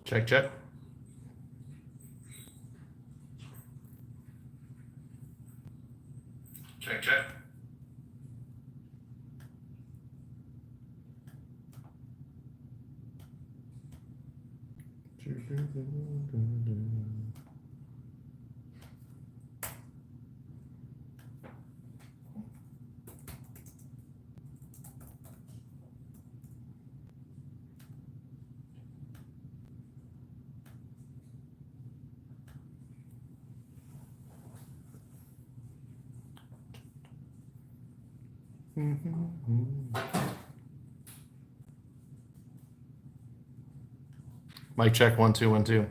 Check, check. Check, check. Mic check, 1 2 1 2.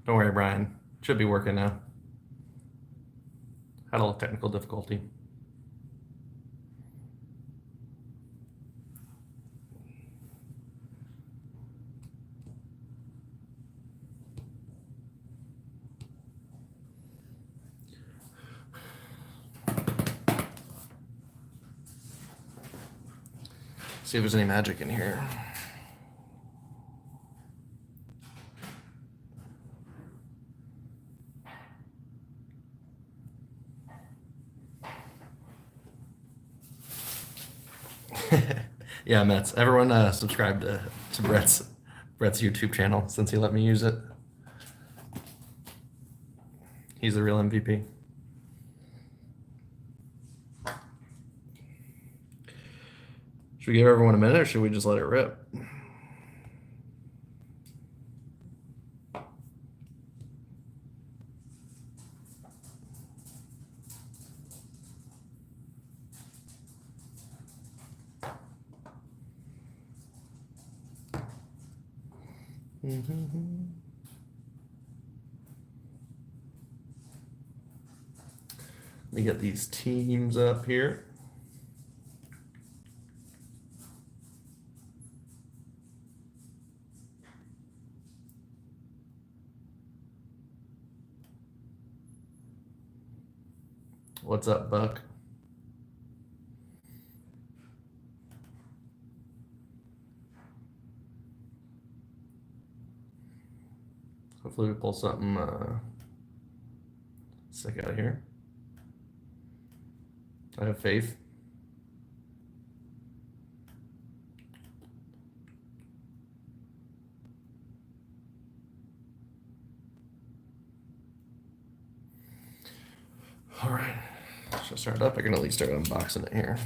Don't worry, Brian. Should be working now. Had a little technical difficulty. See if there's any magic in here. Yeah, Mets. Everyone subscribe to Brett's YouTube channel since he let me use it. He's the real MVP. Should we give everyone a minute or should we just let it rip? Let me get these teams up here. What's up, Buck? Hopefully we pull something sick out of here. I have faith. All right, should I start up? I can at least start unboxing it here.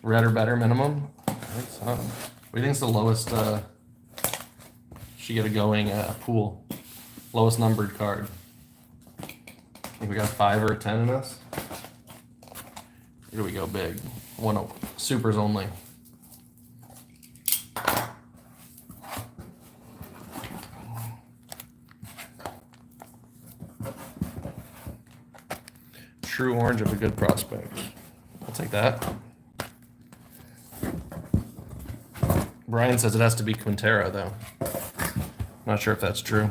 Red or better minimum? I think so. What do you think's the lowest she get a going pool? Lowest numbered card. I think we got 5 or a 10 in us. Here we go big. One supers only. True orange of a good prospect. I'll take that. Brian says it has to be Quintero though. Not sure if that's true.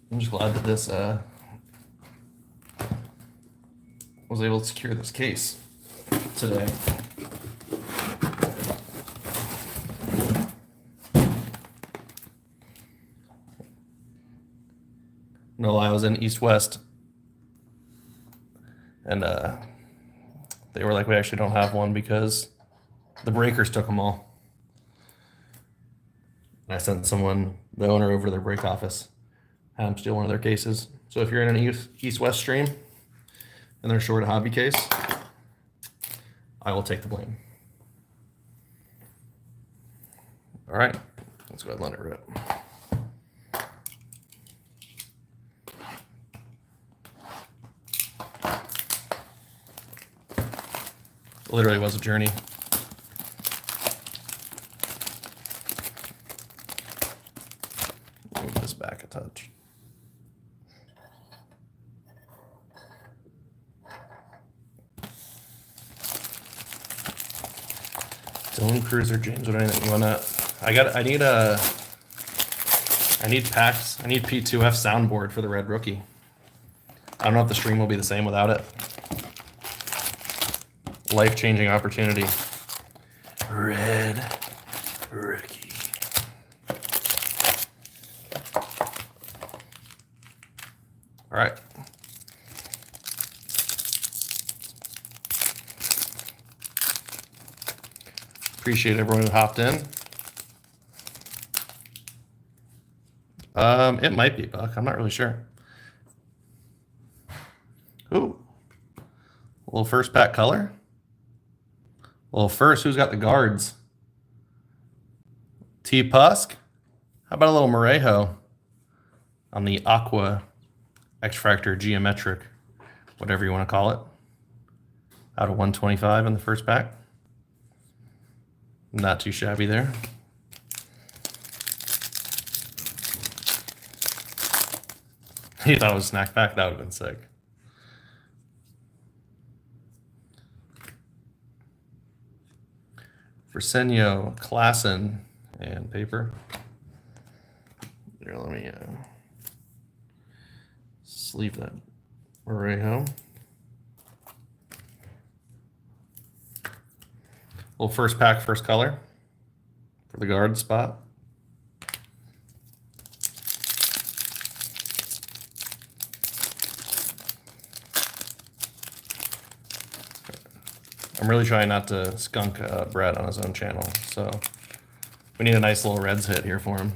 I'm just glad that this was able to secure this case today. No lie, I was in East West, and they were like, we actually don't have one because the breakers took them all. And I sent someone, the owner, over to their break office. Had them steal one of their cases. So if you're in an East-West stream and they're short a hobby case, I will take the blame. All right, let's go ahead and let it rip. It literally was a journey. touch. Dylan Cruz or James, what anything you wanna? I need packs. I need P2F soundboard for the red rookie. I don't know if the stream will be the same without it. Life-changing opportunity. Red rookie. All right. Appreciate everyone who hopped in. It might be Buck. I'm not really sure. Ooh. A little first pack color. Well, first, who's got the guards? T. Pusk. How about a little Morejo on the Aqua X-Fractor Geometric, whatever you want to call it. Out of 125 in the first pack. Not too shabby there. He thought it was snack pack. That would have been sick. Versenio, Klassen, and paper. Here, let me sleeve that Morejo. Little first pack, first color for the guard spot. I'm really trying not to skunk Brett on his own channel, so we need a nice little Reds hit here for him.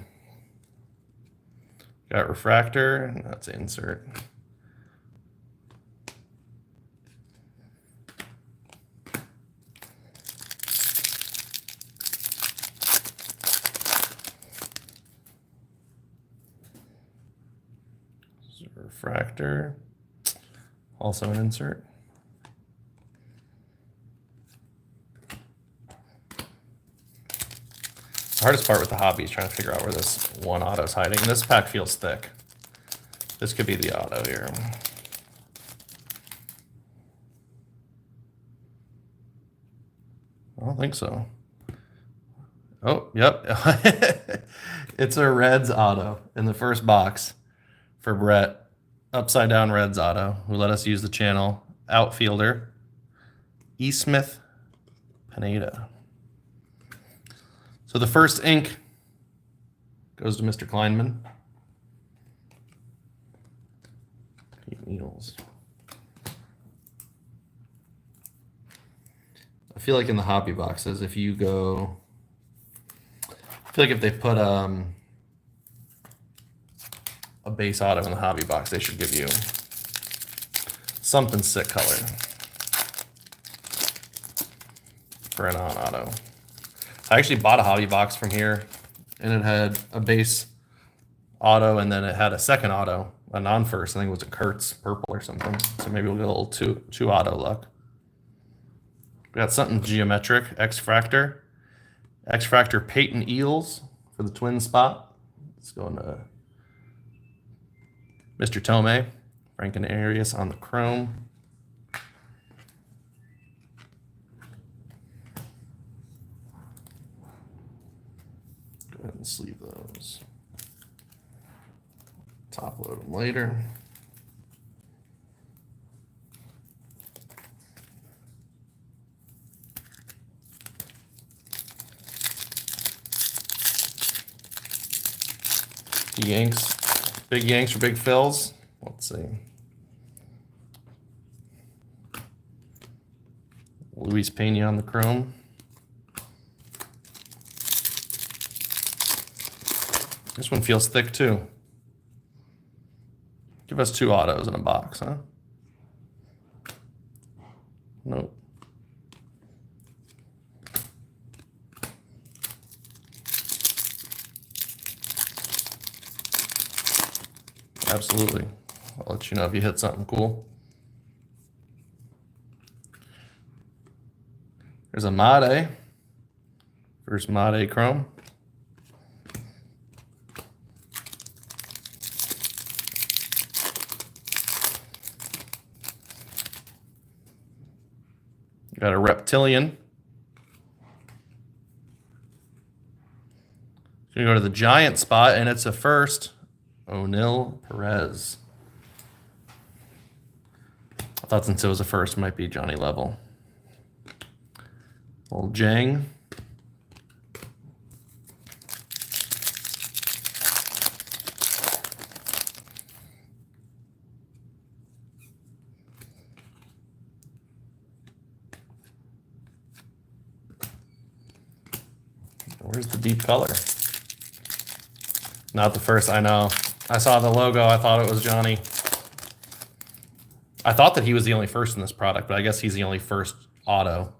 Got refractor, and that's insert. Refractor, also an insert. The hardest part with the hobby is trying to figure out where this one auto is hiding. This pack feels thick. This could be the auto here. I don't think so. Oh, yep. It's a Reds auto in the first box for Brett. Upside down Reds auto, who let us use the channel. Outfielder, E. Smith Pineda. So the first ink goes to Mr. Kleinman. Needles. I feel like in the hobby boxes, if you go, I feel like if they put a base auto in the hobby box, they should give you something sick color for an on auto. I actually bought a hobby box from here, and it had a base auto, and then it had a second auto, a non-first. I think it was a Kurtz purple or something. So maybe we'll get a little two auto luck. We got something geometric, X-Fractor. X-Fractor Peyton Eels for the twin spot. Let's go into Mr. Tomei, Franken Arias on the chrome. Go ahead and sleeve those. Top load them later. Yanks, big Yanks for big fills. Let's see. Luis Pena on the chrome. This one feels thick too. Give us two autos in a box, huh? Nope. Absolutely. I'll let you know if you hit something cool. There's a Made. First Made chrome. Got a Reptilian. Gonna go to the Giant spot, and it's a first. O'Neill Perez. I thought since it was a first, it might be Johnny Level. Old Jang. Where's the deep color? Not the first, I know. I saw the logo, I thought it was Johnny. I thought that he was the only first in this product, but I guess he's the only first auto.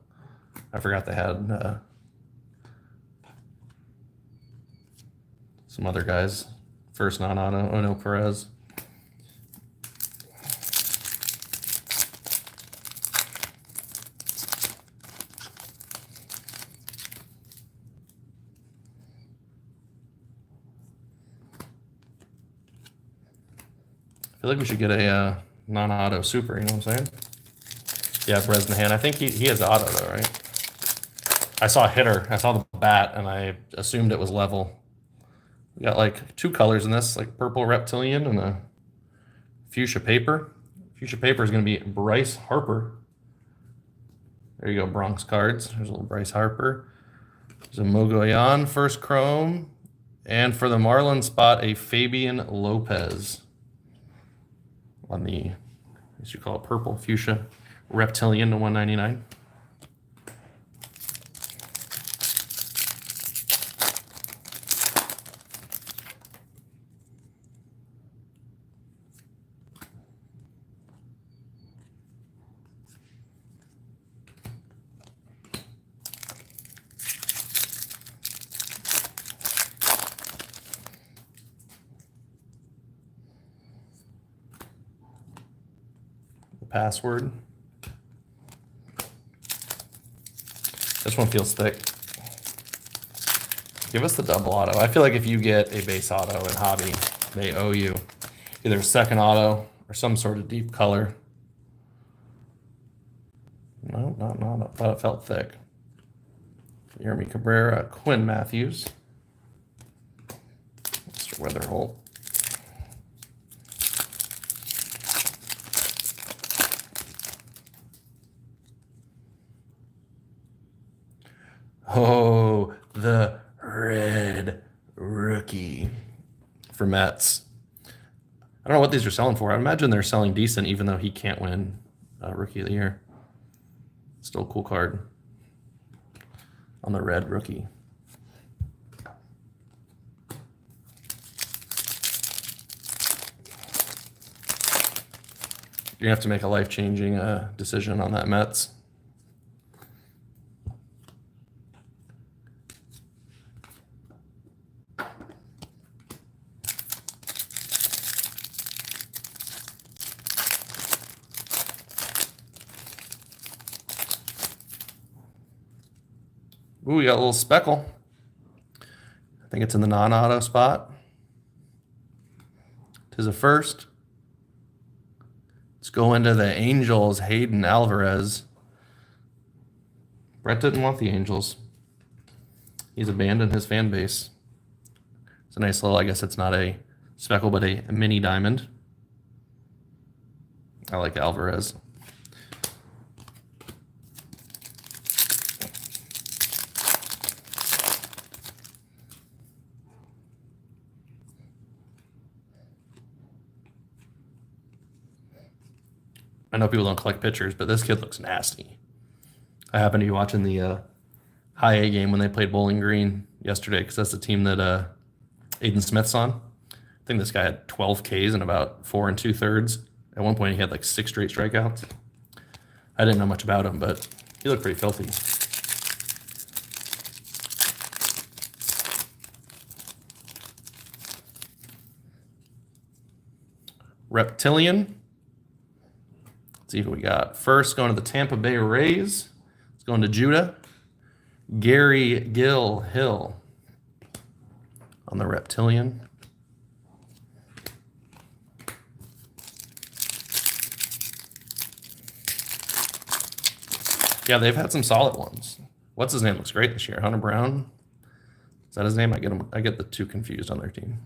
I forgot they had some other guys. First non-auto, O'Neill Perez. I feel like we should get a non-auto super, you know what I'm saying? Yeah, Bresnahan. I think he has auto though, right? I saw a hitter. I saw the bat, and I assumed it was level. We got like two colors in this, like purple Reptilian and a fuchsia paper. Fuchsia paper is going to be Bryce Harper. There you go, Bronx cards. There's a little Bryce Harper. There's a Mogollon first chrome. And for the Marlin spot, a Fabian Lopez. On the, as you call it, purple fuchsia Reptilian to 199. Password. This one feels thick. Give us the double auto. I feel like if you get a base auto in Hobby, they owe you either a second auto or some sort of deep color. No, not. I thought it felt thick. Jeremy Cabrera, Quinn Matthews, Mr. Weatherholt. Oh, the red rookie for Mets. I don't know what these are selling for. I imagine they're selling decent, even though he can't win Rookie of the Year. Still a cool card on the red rookie. You're going to have to make a life-changing decision on that Mets. Ooh, we got a little speckle. I think it's in the non-auto spot. Tis a first. Let's go into the Angels, Hayden Alvarez. Brett didn't want the Angels. He's abandoned his fan base. It's a nice little, I guess it's not a speckle, but a mini diamond. I like Alvarez. I know people don't collect pictures, but this kid looks nasty. I happened to be watching the high A game when they played Bowling Green yesterday, because that's the team that Aiden Smith's on. I think this guy had 12 Ks in about 4 2/3. At one point, he had like 6 straight strikeouts. I didn't know much about him, but he looked pretty filthy. Reptilian. Let's see who we got. First, going to the Tampa Bay Rays. It's going to Judah. Gary Gill Hill on the Reptilian. Yeah, they've had some solid ones. What's his name? Looks great this year. Hunter Brown. Is that his name? I get the two confused on their team.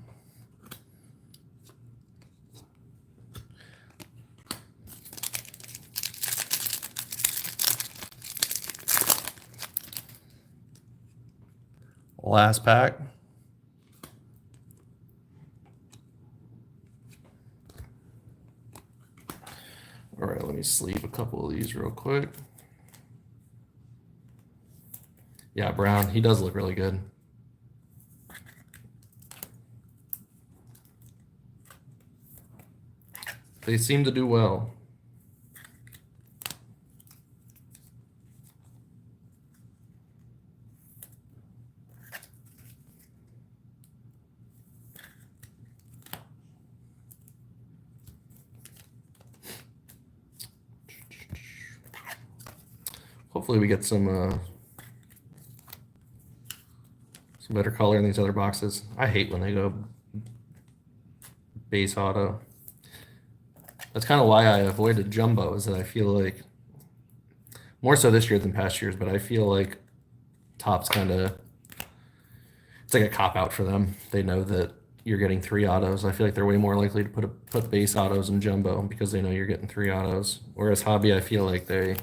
Last pack. All right, let me sleeve a couple of these real quick. Yeah, Brown, he does look really good. They seem to do well. Hopefully we get some better color in these other boxes. I hate when they go base auto. That's kind of why I avoided jumbo, is that I feel like, more so this year than past years, but I feel like Topps kind of, it's like a cop-out for them. They know that you're getting 3 autos. I feel like they're way more likely to put base autos in jumbo because they know you're getting 3 autos. Whereas hobby, I feel like they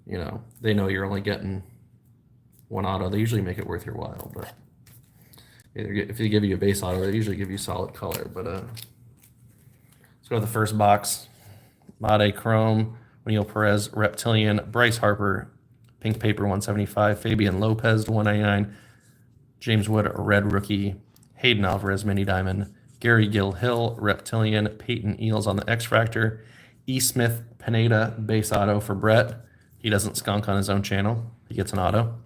know you're only getting 1 auto. They usually make it worth your while, but if they give you a base auto, they usually give you solid color. But let's go to the first box. Made Chrome, O'Neal Perez, Reptilian, Bryce Harper, Pink Paper 175, Fabian Lopez to 199, James Wood, Red Rookie, Hayden Alvarez, Mini Diamond, Gary Gill Hill, Reptilian, Peyton Eales on the X Factor, E. Smith, Pineda, base auto for Brett. He doesn't skunk on his own channel. He gets an auto.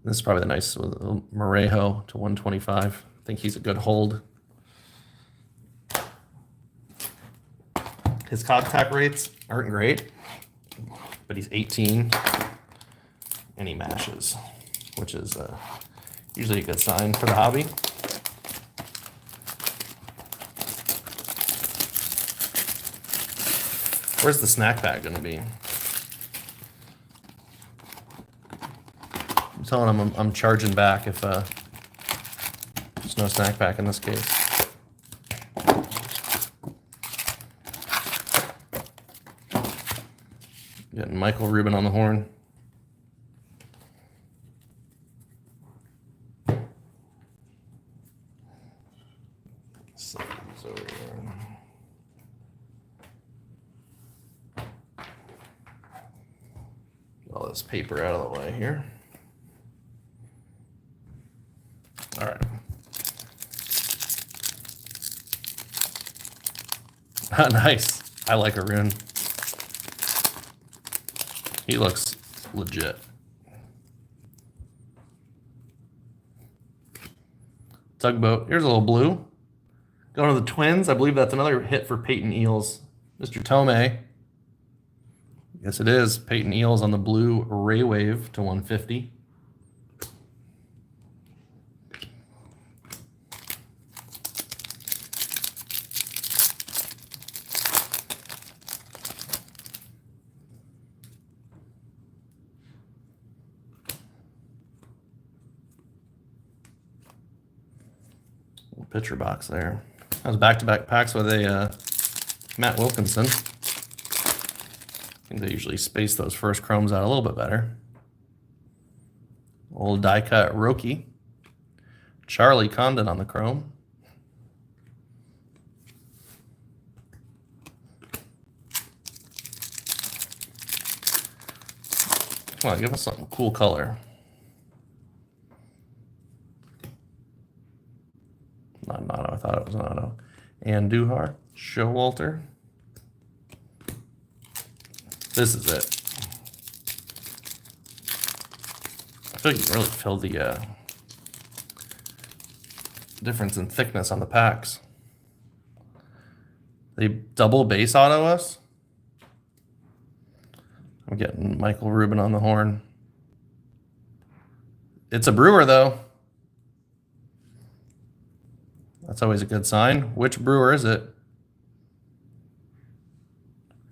This is probably the nice Morejo to 125. I think he's a good hold. His contact rates aren't great, but he's 18, and he mashes, which is usually a good sign for the hobby. Where's the snack bag going to be? I'm telling him I'm charging back if there's no snack pack in this case. Getting Michael Rubin on the horn. So over here. Get all this paper out of the way here. All right. Nice. I like Arun. He looks legit. Tugboat. Here's a little blue. Going to the Twins. I believe that's another hit for Peyton Eales. Mr. Tomei. Yes, it is. Peyton Eales on the blue Ray Wave to 150. Pitcher box there. That was back-to-back packs with a Matt Wilkinson. I think they usually space those first chromes out a little bit better. Old die cut Roki. Charlie Condon on the chrome. Come on, give us something cool color. Not an auto. I thought it was an auto. And Duhar, Showalter. This is it. I feel like you can really feel the difference in thickness on the packs. They double base auto us. I'm getting Michael Rubin on the horn. It's a Brewer, though. That's always a good sign. Which Brewer is it?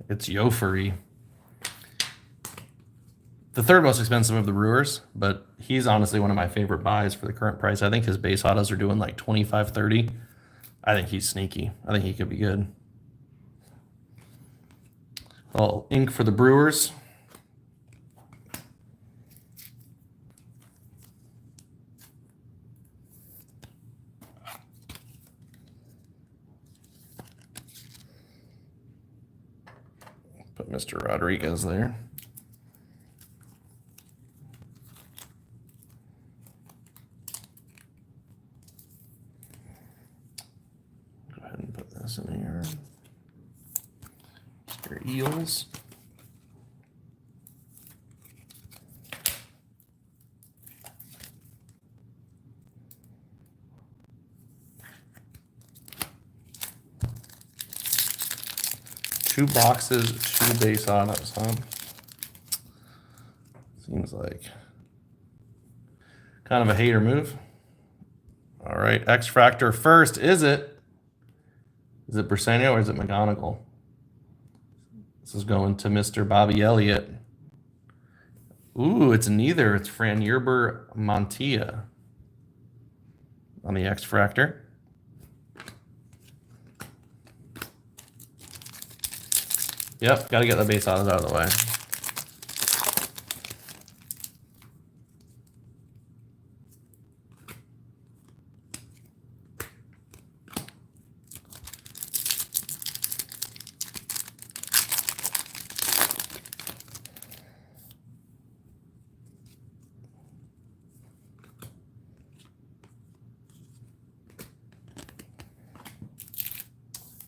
It's Yofuri. the third most expensive of the Brewers, but he's honestly one of my favorite buys for the current price. I think his base autos are doing like 25, 30. I think he's sneaky. I think he could be good. All ink for the Brewers. Put Mr. Rodriguez there. Go ahead and put this in here. Mr. Eels. Two boxes, two base autos, huh? Seems like kind of a hater move. All right, X Fractor first. Is it Briseño or is it McGonigal? This is going to Mr. Bobby Elliott. Ooh, it's neither. It's Fran Yerber Montilla on the X Fractor. Yep, got to get the base autos out of the way.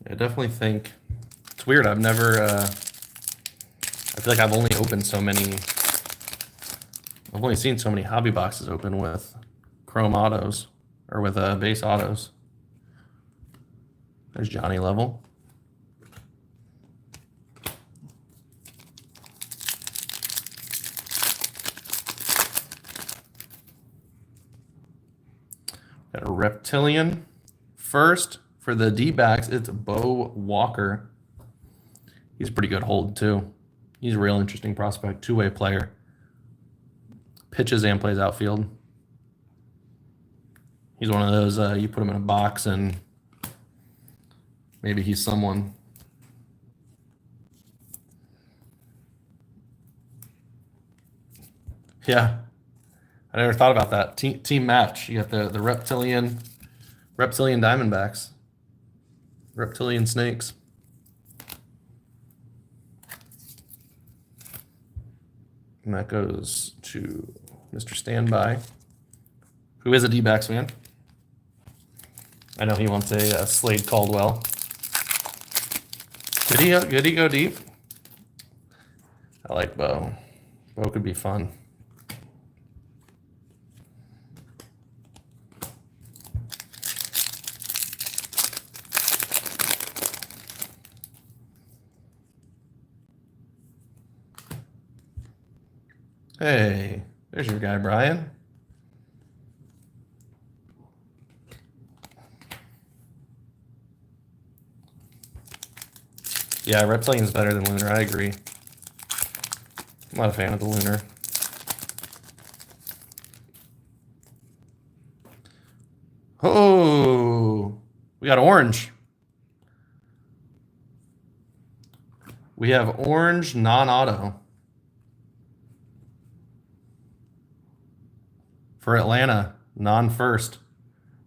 I definitely think it's weird. I've never, I feel like I've only opened so many, I've only seen so many hobby boxes open with chrome autos or with base autos. There's Johnny Level. Got a Reptilian first. For the D-backs, it's Bo Walker. He's a pretty good hold, too. He's a real interesting prospect, two-way player. Pitches and plays outfield. He's one of those, you put him in a box and maybe he's someone. Yeah, I never thought about that. Team match. You got the Reptilian Diamondbacks. Reptilian Snakes. And that goes to Mr. Standby, who is a D-backs fan. I know he wants a Slade Caldwell. Did he go deep? I like Bo. Bo could be fun. Hey, there's your guy, Brian. Yeah, Reptilian's better than Lunar. I agree. I'm not a fan of the Lunar. Oh, we got orange. We have orange non-auto. For Atlanta, non-first.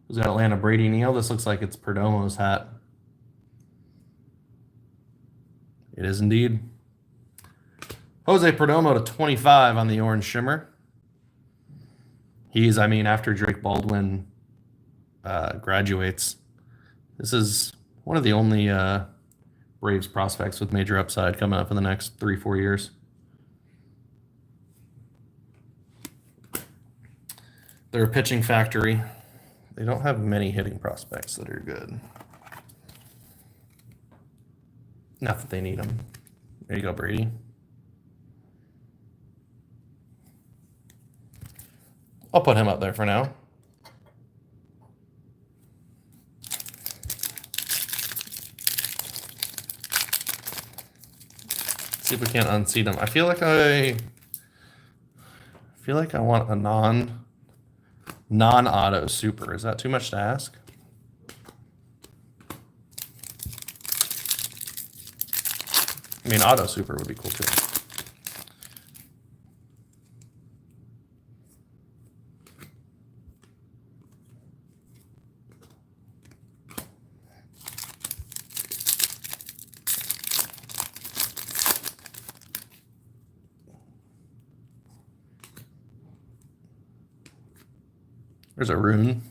Who's got Atlanta? Brady Neal. This looks like it's Perdomo's hat. It is indeed. Jose Perdomo to 25 on the orange shimmer. He's, I mean, after Drake Baldwin graduates, this is one of the only Braves prospects with major upside coming up in the next 3-4 years. They're a pitching factory. They don't have many hitting prospects that are good. Not that they need them. There you go, Brady. I'll put him up there for now. See if we can't unseat him. I feel like I feel like I want a non-auto super. Is that too much to ask? I mean, auto super would be cool too. There's a rune.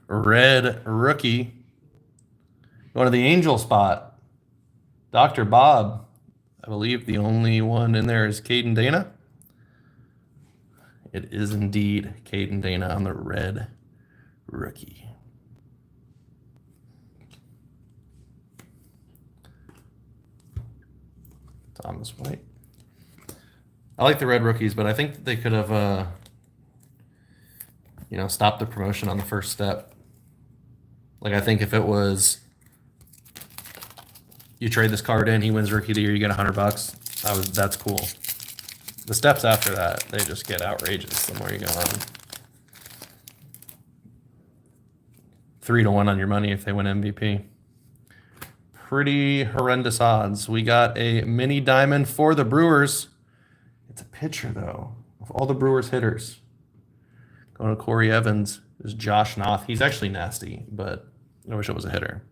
Red rookie. Going to the angel spot. Dr. Bob. I believe the only one in there is Caden Dana. It is indeed Caden Dana on the red rookie. Thomas White. I like the red rookies, but I think they could have, stopped the promotion on the first step. Like, I think if it was, you trade this card in, he wins Rookie of the Year, you get $100. That's cool. The steps after that, they just get outrageous the more you go on. 3-1 on your money if they win MVP. Pretty horrendous odds. We got a mini diamond for the Brewers. It's a pitcher, though, of all the Brewers hitters. Going to Corey Evans is Josh Noth. He's actually nasty, but I wish it was a hitter.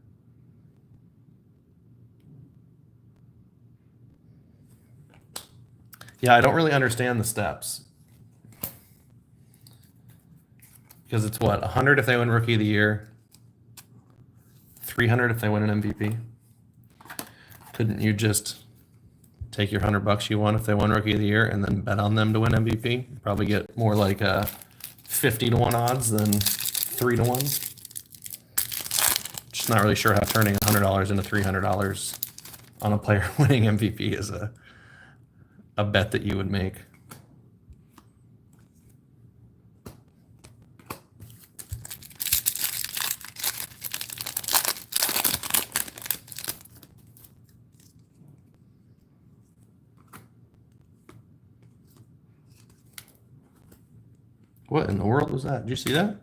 Yeah, I don't really understand the steps. Because it's what, 100 if they win Rookie of the Year, 300 if they win an MVP. Couldn't you just take your $100 you won if they won Rookie of the Year and then bet on them to win MVP? You'd probably get more like 50-1 odds than 3-1. Just not really sure how turning $100 into $300 on a player winning MVP is a bet that you would make. What in the world was that? Did you see that?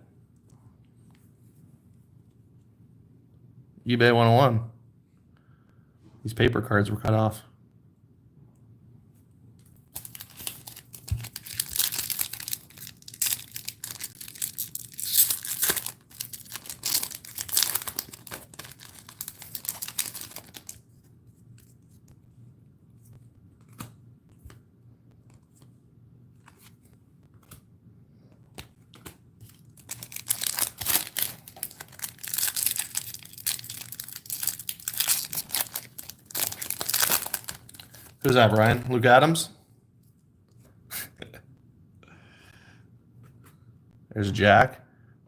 eBay 101. These paper cards were cut off. Who's that, Brian? Luke Adams? There's Jack.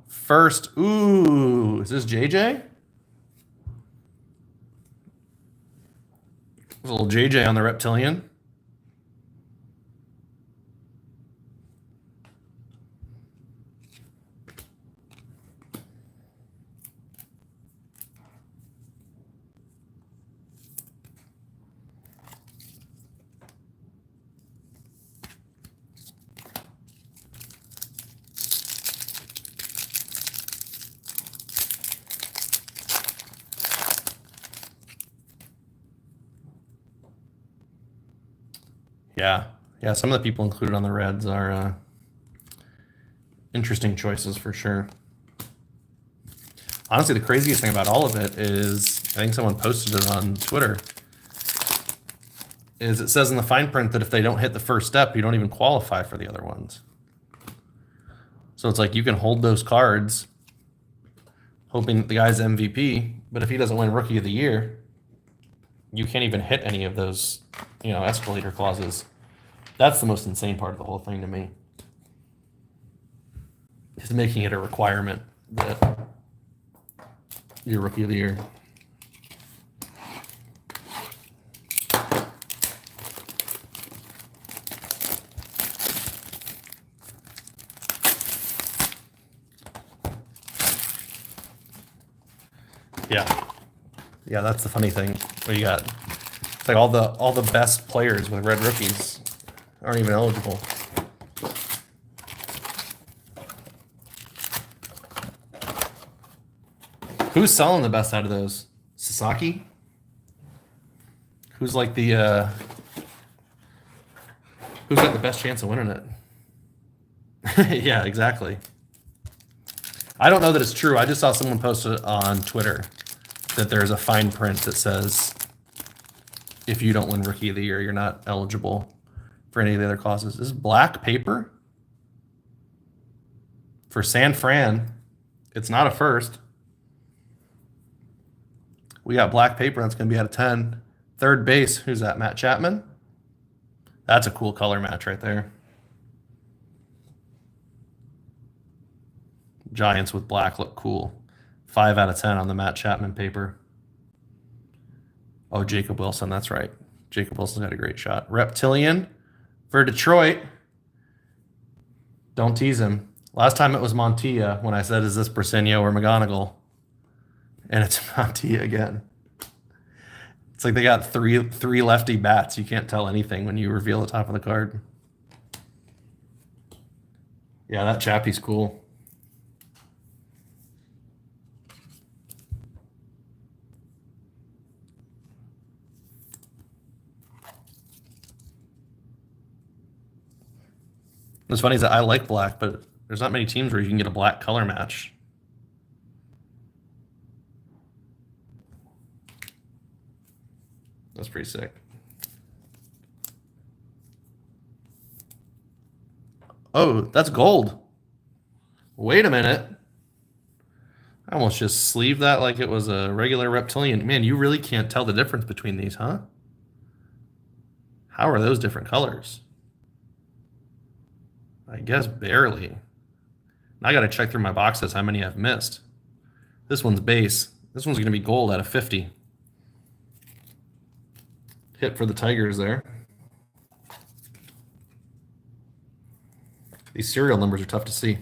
First, ooh, is this JJ? There's a little JJ on the reptilian. Yeah, some of the people included on the Reds are interesting choices for sure. Honestly, the craziest thing about all of it is, I think someone posted it on Twitter, is it says in the fine print that if they don't hit the first step, you don't even qualify for the other ones. So it's like you can hold those cards hoping that the guy's MVP, but if he doesn't win Rookie of the Year, you can't even hit any of those, escalator clauses. That's the most insane part of the whole thing to me. Is making it a requirement that you're Rookie of the Year. Yeah. Yeah, that's the funny thing. What you got? It's like all the best players with red rookies aren't even eligible. Who's selling the best out of those? Sasaki? Who's like the who's got the best chance of winning it? Yeah, exactly. I don't know that it's true. I just saw someone post it on Twitter that there's a fine print that says if you don't win Rookie of the Year, you're not eligible for any of the other clauses. This is black paper for San Fran. It's not a first. We got black paper. That's going to be out of 10. Third base. Who's that? Matt Chapman? That's a cool color match right there. Giants with black look cool. 5 out of 10 on the Matt Chapman paper. Oh, Jacob Wilson. That's right. Jacob Wilson's got a great shot. Reptilian for Detroit. Don't tease him. Last time it was Montilla when I said, is this Briseño or McGonigal? And it's Montilla again. It's like they got three lefty bats. You can't tell anything when you reveal the top of the card. Yeah, that Chappie's cool. What's funny is that I like black, but there's not many teams where you can get a black color match. That's pretty sick. Oh, that's gold. Wait a minute. I almost just sleeved that like it was a regular reptilian. Man, you really can't tell the difference between these, huh? How are those different colors? I guess barely. Now I got to check through my boxes how many I've missed. This one's base. This one's going to be gold out of 50. Hit for the Tigers there. These serial numbers are tough to see.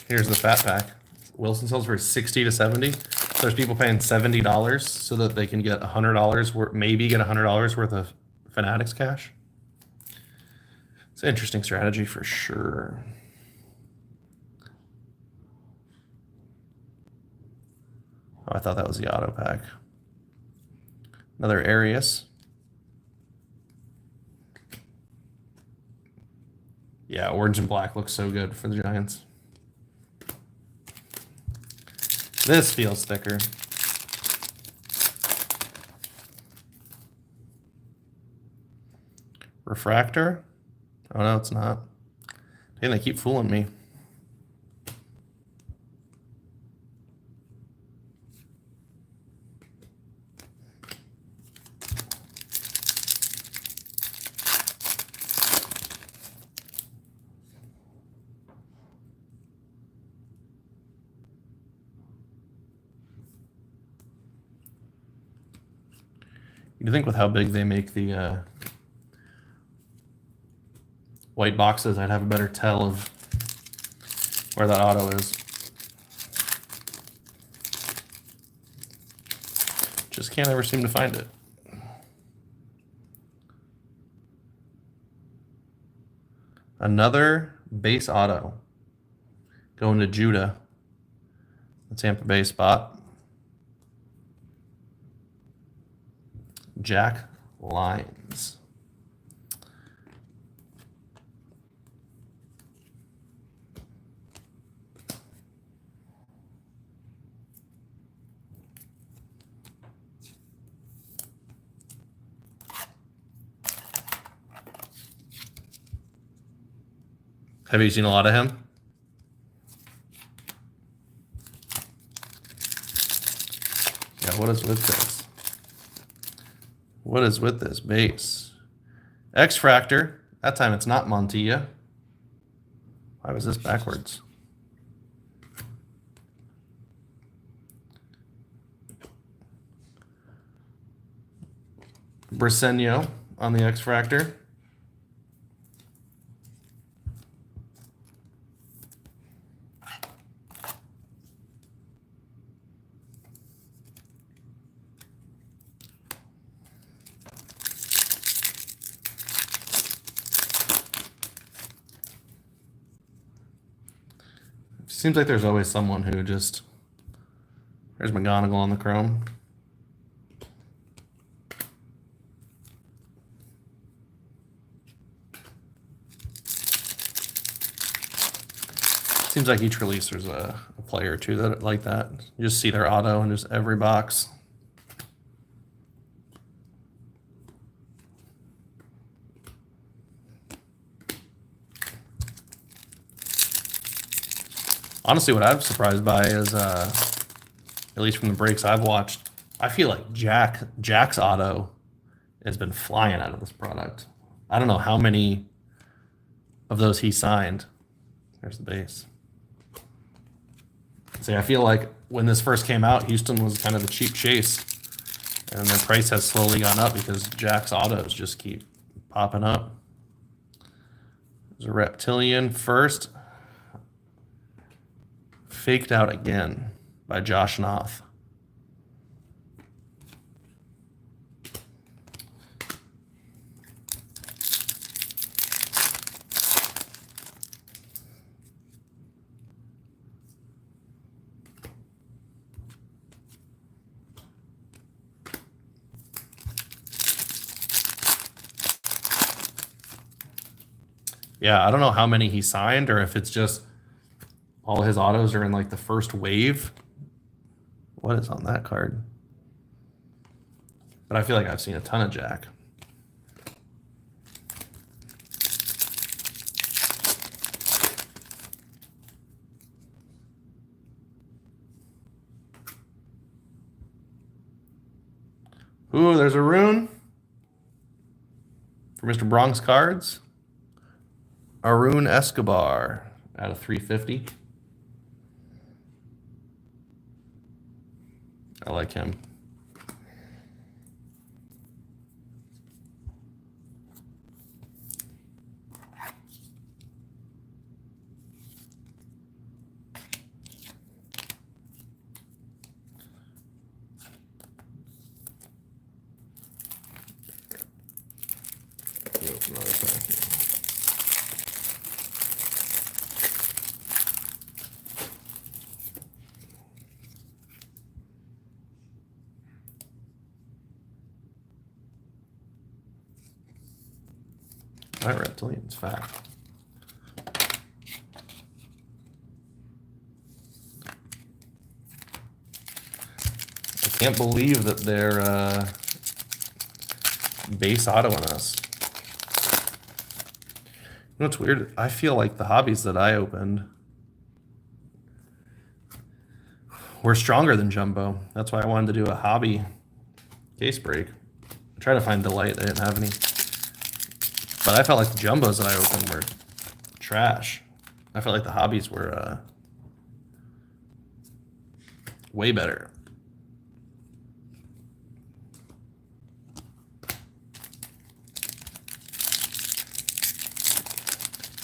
Here's the fat pack. Wilson sells for 60 to 70. So there's people paying $70 so that they can get $100 worth, maybe get $100 worth of Fanatics cash. It's an interesting strategy for sure. Oh, I thought that was the auto pack. Another Arias. Yeah, orange and black looks so good for the Giants. This feels thicker. Refractor? Oh, no, it's not. Damn, they keep fooling me. You'd think with how big they make the white boxes, I'd have a better tell of where that auto is. Just can't ever seem to find it. Another base auto going to Judah, the Tampa Bay spot. Jack Lyons. Have you seen a lot of him? Yeah, what is with this? What is with this base? X-Fractor. That time it's not Montilla. Why was this backwards? Briseño on the X-Fractor. Seems like there's always someone who just... There's McGonagall on the chrome. Seems like each release there's a player or two that like that. You just see their auto in just every box. Honestly, what I'm surprised by is, at least from the breaks I've watched, I feel like Jack's auto has been flying out of this product. I don't know how many of those he signed. There's the base. See, I feel like when this first came out, Houston was kind of the cheap chase. And their price has slowly gone up because Jack's autos just keep popping up. There's a Reptilian first. Faked Out Again by Josh Noth. Yeah, I don't know how many he signed or if it's just all his autos are in like the first wave. What is on that card? But I feel like I've seen a ton of Jack. Ooh, there's a rune for Mr. Bronx Cards. Arun Escobar out of 350. I like him. That Reptilian's fat. I can't believe that they're base autoing us. You know what's weird? I feel like the hobbies that I opened were stronger than Jumbo. That's why I wanted to do a hobby case break. I tried to find Delight. They didn't have any. But I felt like the Jumbos that I opened were trash. I felt like the hobbies were way better.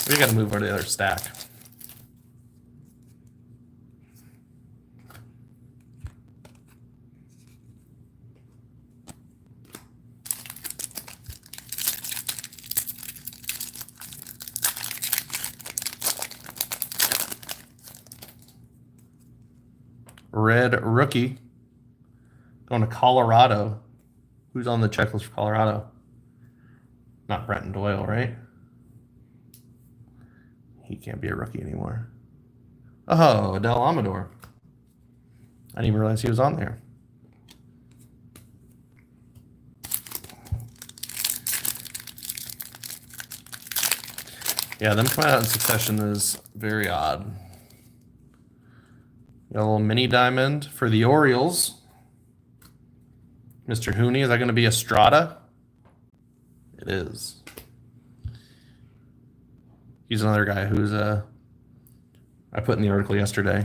We got to move over to the other stack. Red rookie going to Colorado. Who's on the checklist for Colorado? Not Brenton Doyle, right? He can't be a rookie anymore. Oh, Adele Amador. I didn't even realize he was on there. Yeah, them coming out in succession is very odd. Got a little mini diamond for the Orioles. Mr. Hooney, is that going to be Estrada? It is. He's another guy who's I put in the article yesterday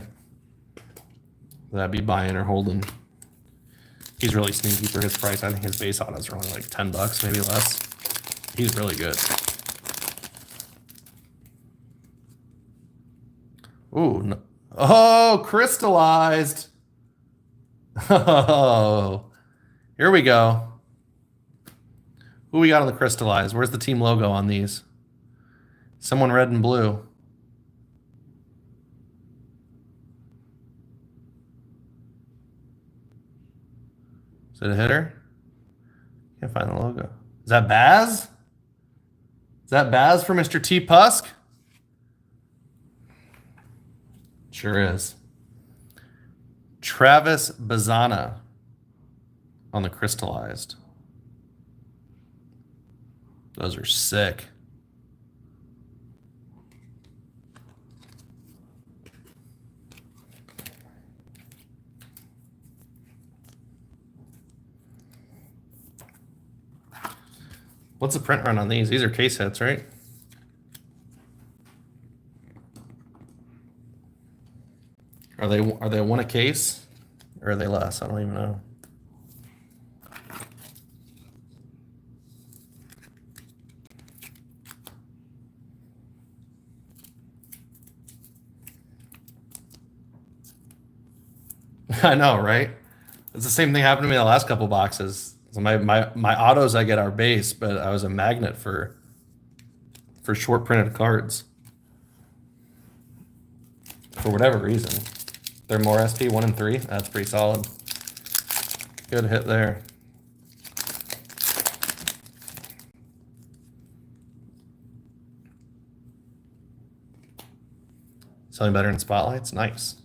that I'd be buying or holding. He's really sneaky for his price. I think his base autos are only like $10, maybe less. He's really good. Ooh, no. Oh, crystallized. Oh, here we go. Who we got on the crystallized? Where's the team logo on these? Someone red and blue. Is it a hitter? Can't find the logo. Is that Baz? Is that Baz for Mr. T. Pusk? Sure is. Travis Bazana on the crystallized. Those are sick. What's the print run on these? These are case hits, right? Are they one a case or are they less? I don't even know. I know, right? It's the same thing happened to me the last couple boxes. So my autos I get are base, but I was a magnet for short printed cards. For whatever reason. They're more SP 1 and 3. That's pretty solid. Good hit there. Selling better in spotlights? Nice.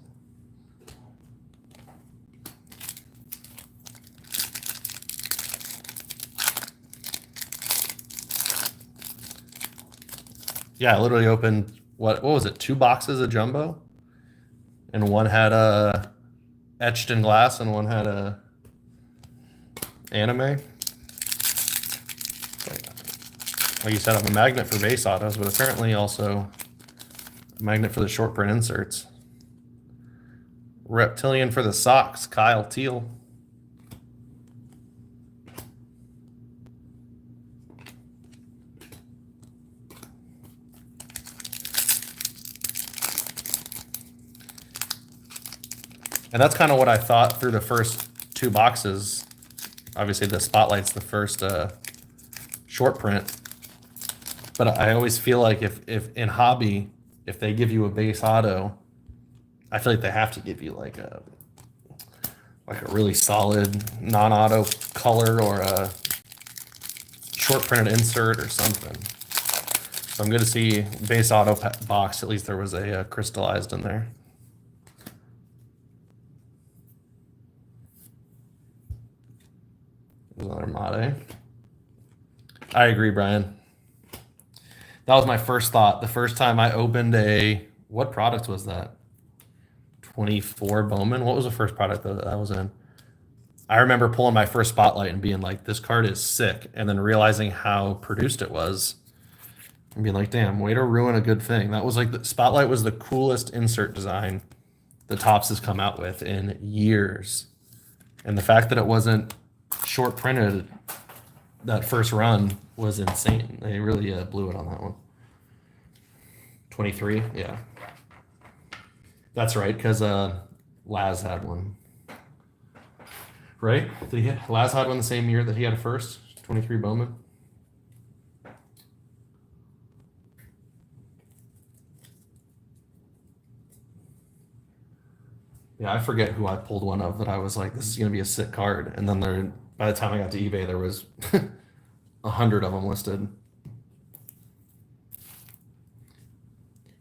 Yeah, I literally opened, what was it, 2 boxes of jumbo? And one had a etched in glass and one had a anime. Like you said, I'm a magnet for base autos, but apparently also a magnet for the short print inserts. Reptilian for the socks, Kyle Teal. And that's kind of what I thought through the first 2 boxes. Obviously, the Spotlight's the first short print. But I always feel like if in hobby, if they give you a base auto, I feel like they have to give you like a really solid non-auto color or a short printed insert or something. So I'm good to see base auto box. At least there was a crystallized in there. Another Mate. I agree, Brian. That was my first thought. The first time I opened what product was that? 24 Bowman? What was the first product that I was in? I remember pulling my first Spotlight and being like, this card is sick. And then realizing how produced it was. And being like, damn, way to ruin a good thing. That was like, the Spotlight was the coolest insert design the Topps has come out with in years. And the fact that it wasn't short printed that first run was insane. They really blew it on that one. 23, yeah. That's right, because Laz had one. Right? Laz had one the same year that he had a first? 23 Bowman? Yeah, I forget who I pulled one of that I was like, this is going to be a sick card. And then by the time I got to eBay, there was 100 of them listed.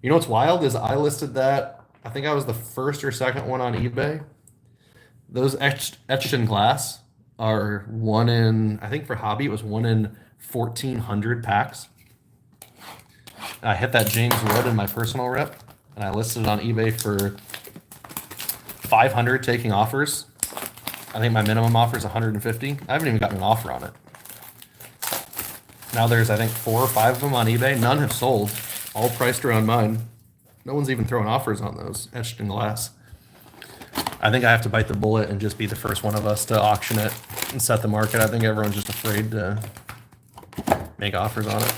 You know what's wild is I listed that, I think I was the first or second one on eBay. Those etched in glass are 1 in, I think for hobby, it was 1 in 1,400 packs. I hit that James Wood in my personal rep, and I listed it on eBay for 500 taking offers. I think my minimum offer is 150. I haven't even gotten an offer on it. Now there's, I think, 4 or 5 of them on eBay. None have sold. All priced around mine. No one's even throwing offers on those etched in glass. I think I have to bite the bullet and just be the first one of us to auction it and set the market. I think everyone's just afraid to make offers on it.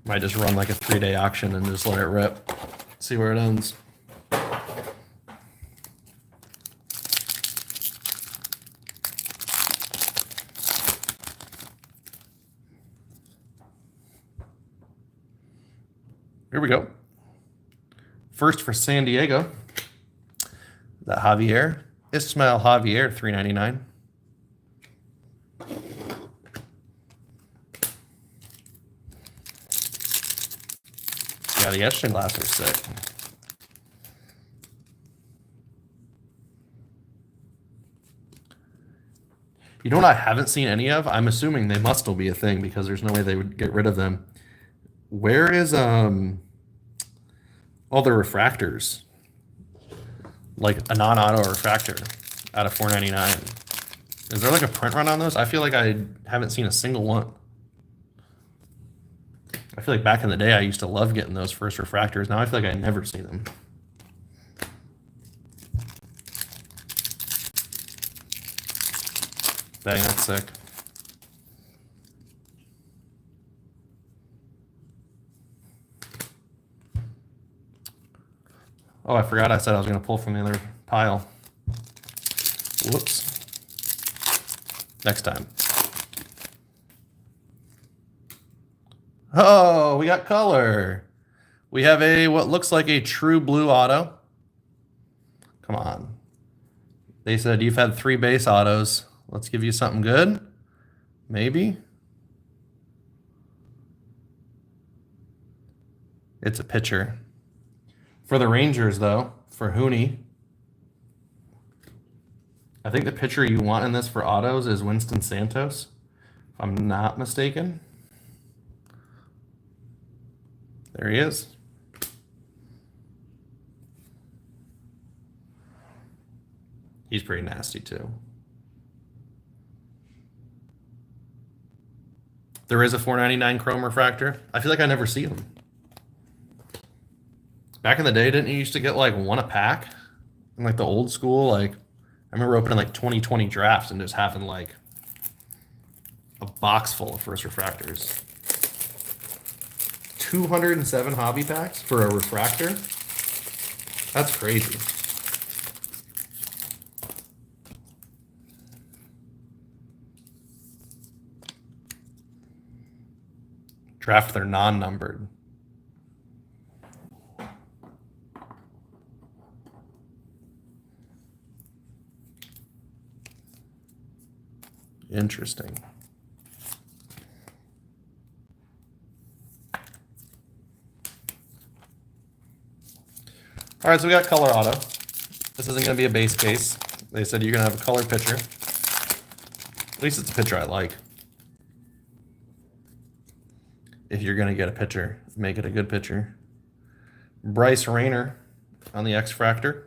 Might just run like a 3-day auction and just let it rip. See where it ends. Here we go. First for San Diego. That Javier. Ismael Javier, $3.99. Yeah, the etching glass are sick. You know what I haven't seen any of? I'm assuming they must still be a thing because there's no way they would get rid of them. Where is all the refractors? Like a non-auto refractor out of $4.99. Is there like a print run on those? I feel like I haven't seen a single one. I feel like back in the day I used to love getting those first refractors. Now I feel like I never see them. Dang, that's sick. Oh, I forgot I said I was going to pull from the other pile. Whoops. Next time. Oh, we got color. We have a what looks like a true blue auto. Come on. They said you've had 3 base autos. Let's give you something good. Maybe. It's a pitcher. For the Rangers, though, for Hooney, I think the pitcher you want in this for autos is Winston Santos, if I'm not mistaken. There he is. He's pretty nasty, too. There is a $4.99 chrome refractor. I feel like I never see them. Back in the day, didn't you used to get like one a pack? In like the old school, like I remember opening like 2020 drafts and just having like a box full of first refractors. 207 hobby packs for a refractor? That's crazy. Draft they're non-numbered. Interesting. All right, so we got color auto. This isn't going to be a base case. They said you're going to have a color pitcher. At least it's a pitcher I like. If you're going to get a pitcher, make it a good pitcher. Bryce Rayner on the X-Fractor.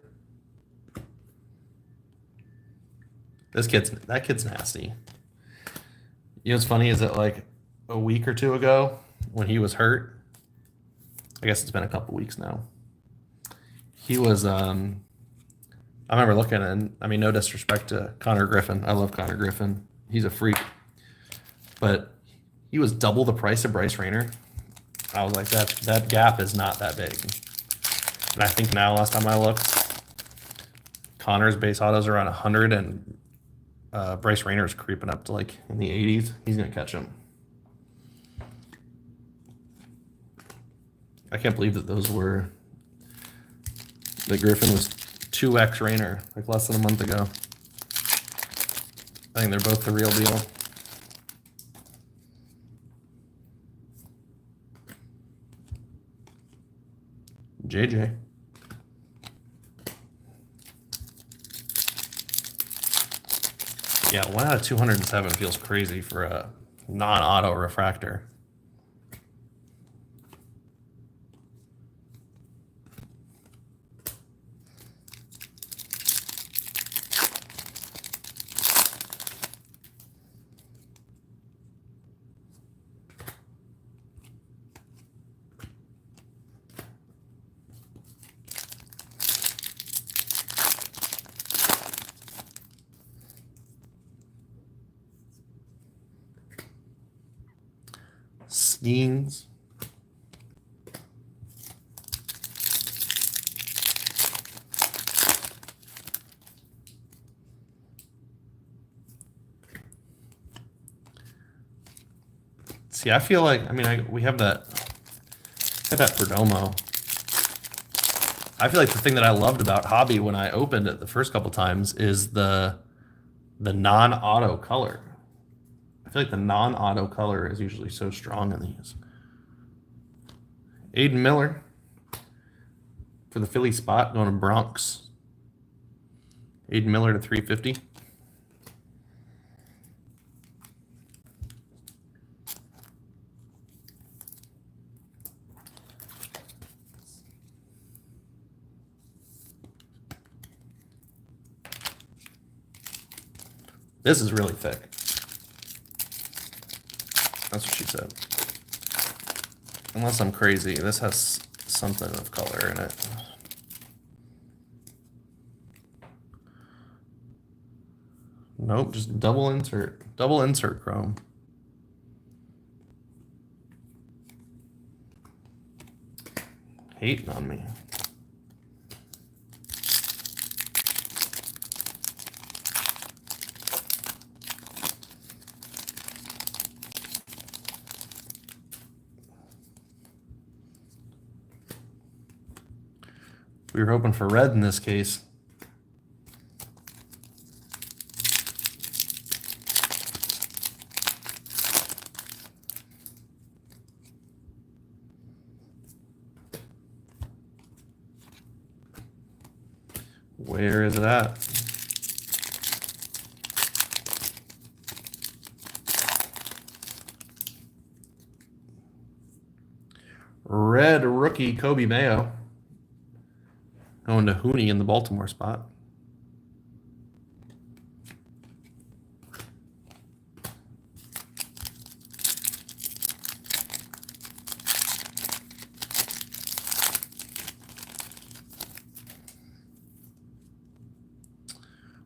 That kid's nasty. You know what's funny is that like a week or two ago when he was hurt, I guess it's been a couple weeks now. He was I remember looking and I mean no disrespect to Connor Griffin. I love Connor Griffin. He's a freak. But he was double the price of Bryce Rayner. I was like that gap is not that big. And I think now last time I looked, Connor's base autos are around 100 and Bryce Rayner is creeping up to like in the 80s. He's going to catch him. I can't believe that those were... that Griffin was 2x Rayner, like less than a month ago. I think they're both the real deal. JJ. Yeah, 1 out of 207 feels crazy for a non-auto refractor. Skeens. See, I feel like, I mean, we have that Perdomo. I feel like the thing that I loved about Hobby when I opened it the first couple times is the non-auto color. I feel like the non-auto color is usually so strong in these. Aiden Miller For the Philly spot, going to Bronx. Aiden Miller to 350. This is really thick. That's what she said. Unless I'm crazy, this has something of color in it. Nope, just double insert chrome. Hating on me. We were hoping for red in this case. Where is it at? Red rookie Kobe Mayo. Going to Hooney in the Baltimore spot.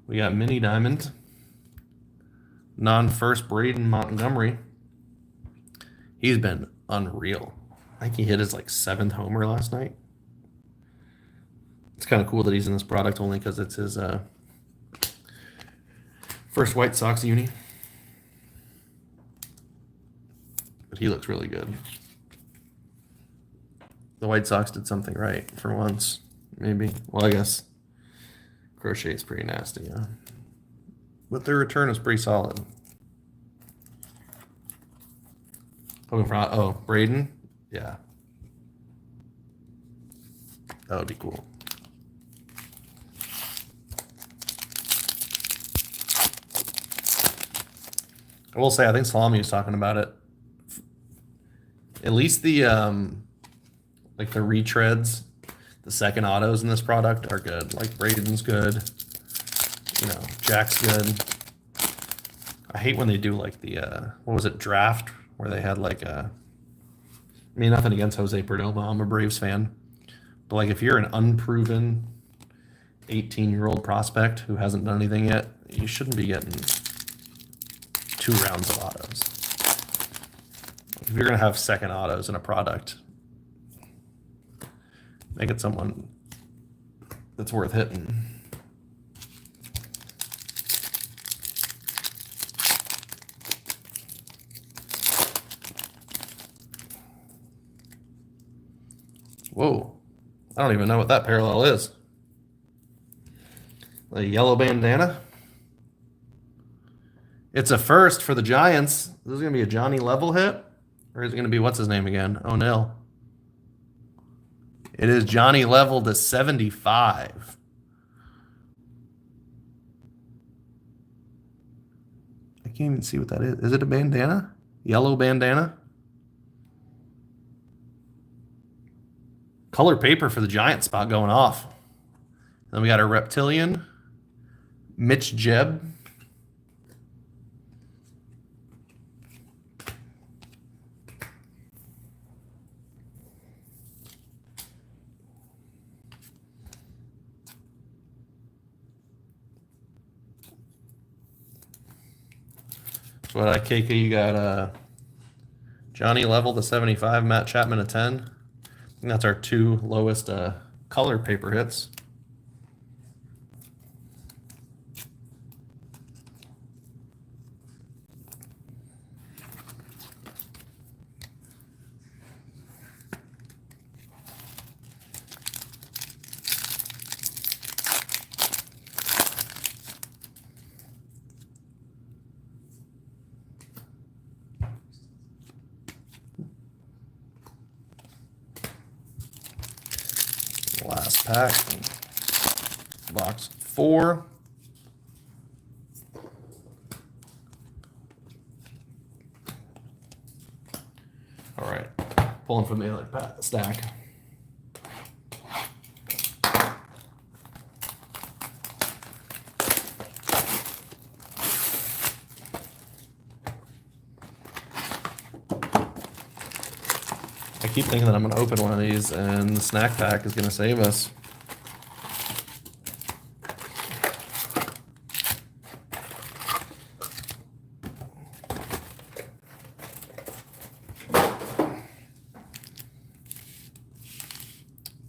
We got Mini Diamond. Non-first Braden Montgomery. He's been unreal. I think he hit his like 7th homer last night. It's kind of cool that he's in this product only because it's his first White Sox uni. But he looks really good. The White Sox did something right for once, maybe. Well, I guess Crochet's pretty nasty, yeah. But their return is pretty solid. Oh, Braden? Yeah. That would be cool. I will say, I think Salami was talking about it. At least the like the retreads, the second autos in this product are good. Like Braden's good. You know, Jack's good. I hate when they do like the what was it, draft, where they had like a. I mean, nothing against Jose Perdomo. I'm a Braves fan, but like if you're an unproven 18-year-old prospect who hasn't done anything yet, you shouldn't be getting 2 rounds of autos. If you're gonna have second autos in a product, make it someone that's worth hitting. Whoa, I don't even know what that parallel is. The yellow bandana. It's a first for the Giants. This is going to be a Johnny Level hit? Or is it going to be, what's his name again? O'Neill. It is Johnny Level to 75. I can't even see what that is. Is it a bandana? Yellow bandana? Color paper for the Giant spot going off. Then we got our Reptilian. Mitch Jeb. So what I KK, you got Johnny Level to 75, Matt Chapman to 10. I think that's our 2 lowest color paper hits. Last pack. Box 4. All right, pulling from the other stack. I keep thinking that I'm going to open one of these and the snack pack is going to save us.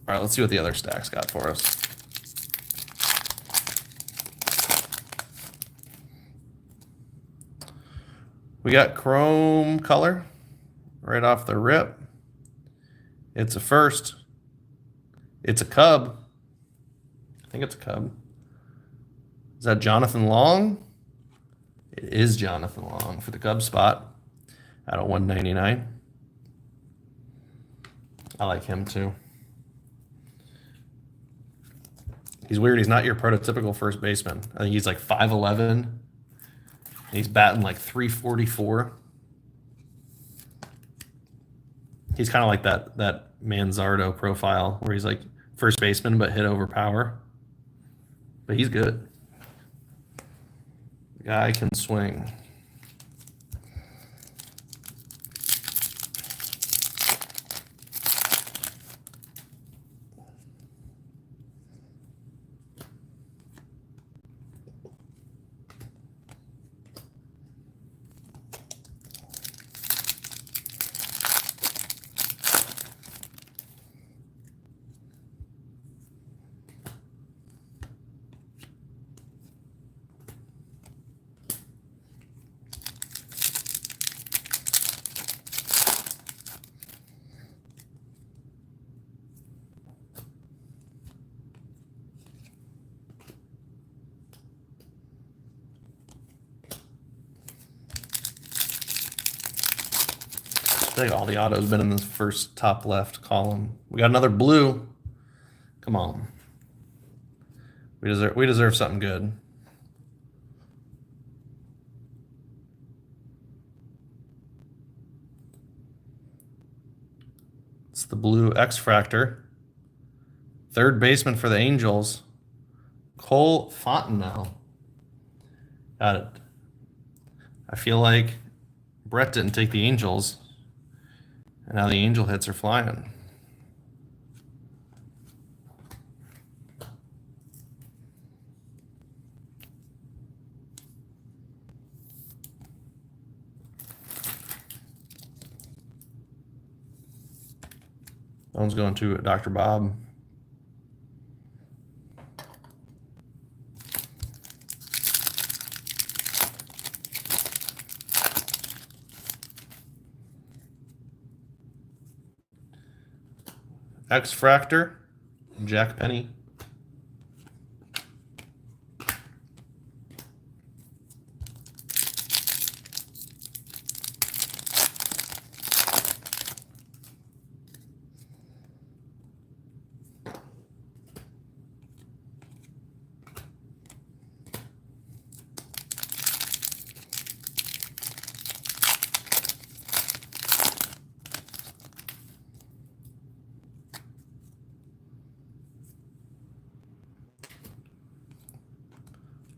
All right, let's see what the other stacks got for us. We got chrome color right off the rip. It's a first. It's a Cub. I think it's a Cub. Is that Jonathan Long? It is Jonathan Long for the Cub spot out of 199. I like him too. He's weird. He's not your prototypical first baseman. I think he's like 5'11". He's batting like 344. He's kind of like that Manzardo profile where he's like first baseman but hit over power. But he's good. The guy can swing. I think all the autos been in this first top left column. We got another blue. Come on. We deserve something good. It's the blue X-Fractor. Third baseman for the Angels, Cole Fontenelle. Got it. I feel like Brett didn't take the Angels, and now the Angel hits are flying. That one's going to Dr. Bob. X-Fractor, Jack Penny.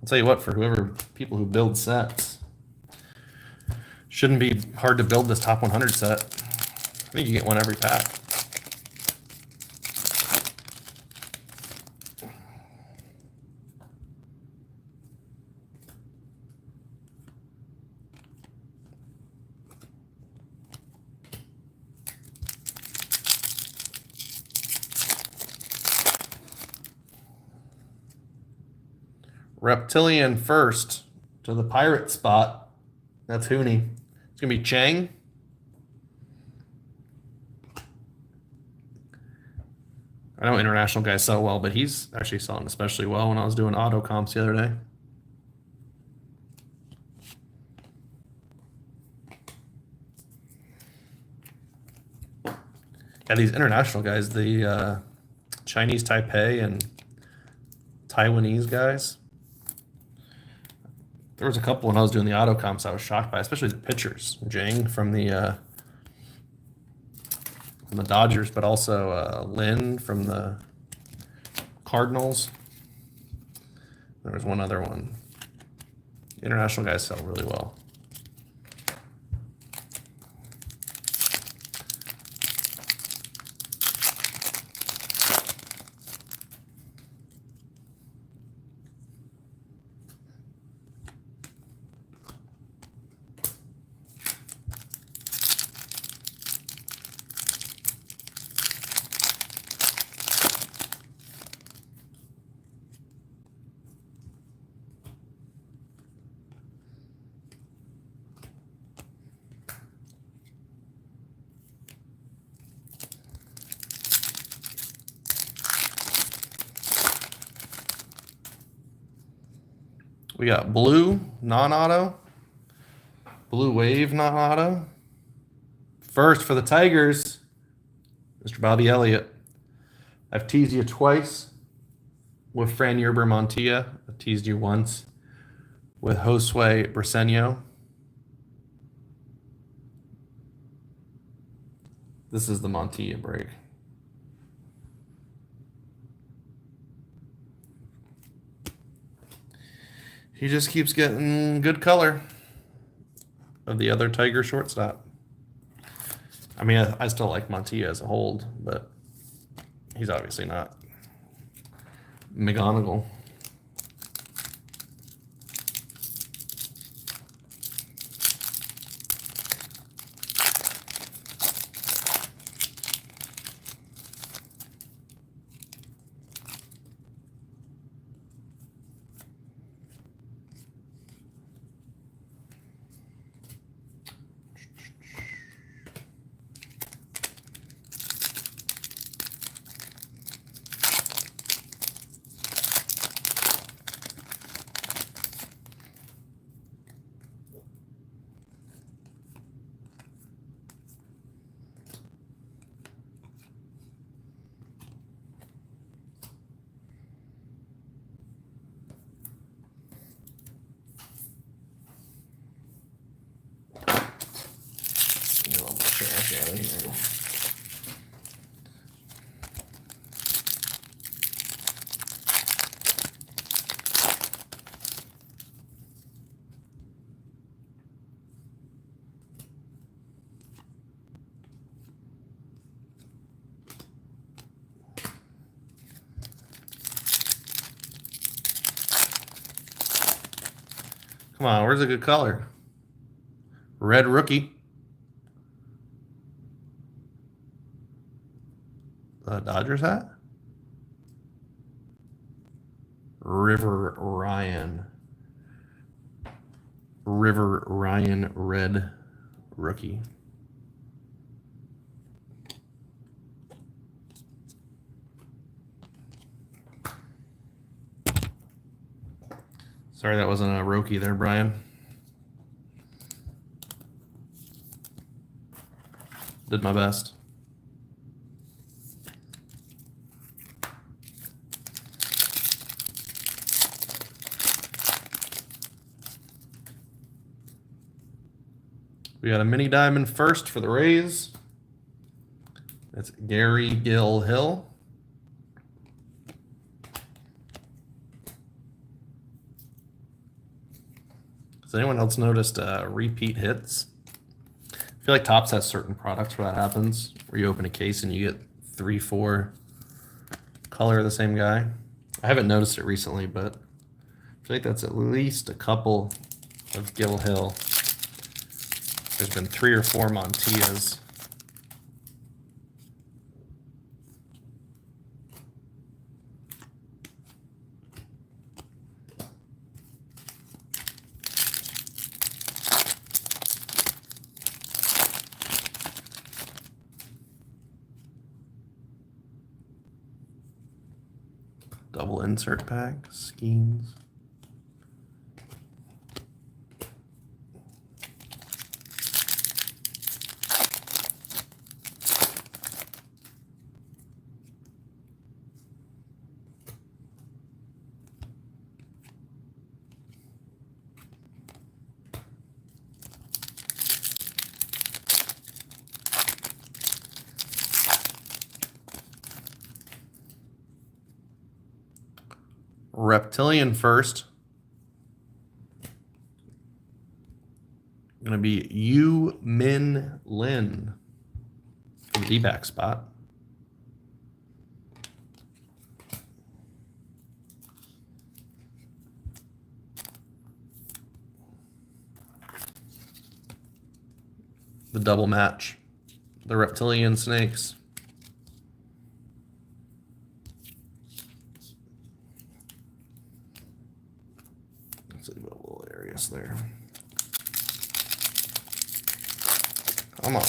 I'll tell you what, for people who build sets, shouldn't be hard to build this top 100 set. I think you get one every pack. Reptilian first to the Pirate spot. That's Hooney. It's going to be Chang. I know international guys sell well, but he's actually selling especially well when I was doing auto comps the other day. Yeah, these international guys, the Chinese Taipei and Taiwanese guys. There was a couple when I was doing the auto comps I was shocked by, especially the pitchers. Jang from the Dodgers, but also Lin from the Cardinals. There was one other one. International guys sell really well. We got blue, non-auto. Blue wave, non-auto. First for the Tigers, Mr. Bobby Elliott. I've teased you twice with Fran Yerber Montilla. I've teased you once with Josue Briseño. This is the Montilla break. He just keeps getting good color of the other Tiger shortstop. I mean, I still like Montilla as a hold, but he's obviously not McGonagall. Out of here. Come on, where's a good color? Red rookie. Dodgers hat? River Ryan red rookie. Sorry that wasn't a rookie there, Brian. Did my best. We got a mini diamond first for the Rays. That's Gary Gill Hill. Has anyone else noticed repeat hits? I feel like Topps has certain products where that happens, where you open a case and you get 3, 4 color of the same guy. I haven't noticed it recently, but I feel like that's at least a couple of Gill Hill. There's been 3 or 4 Montillas. Double insert pack, Skeens. Reptilian first. Going to be Yu Min Lin for the D-back spot. The double match. The Reptilian Snakes. Let's leave a little Arius there. Come on.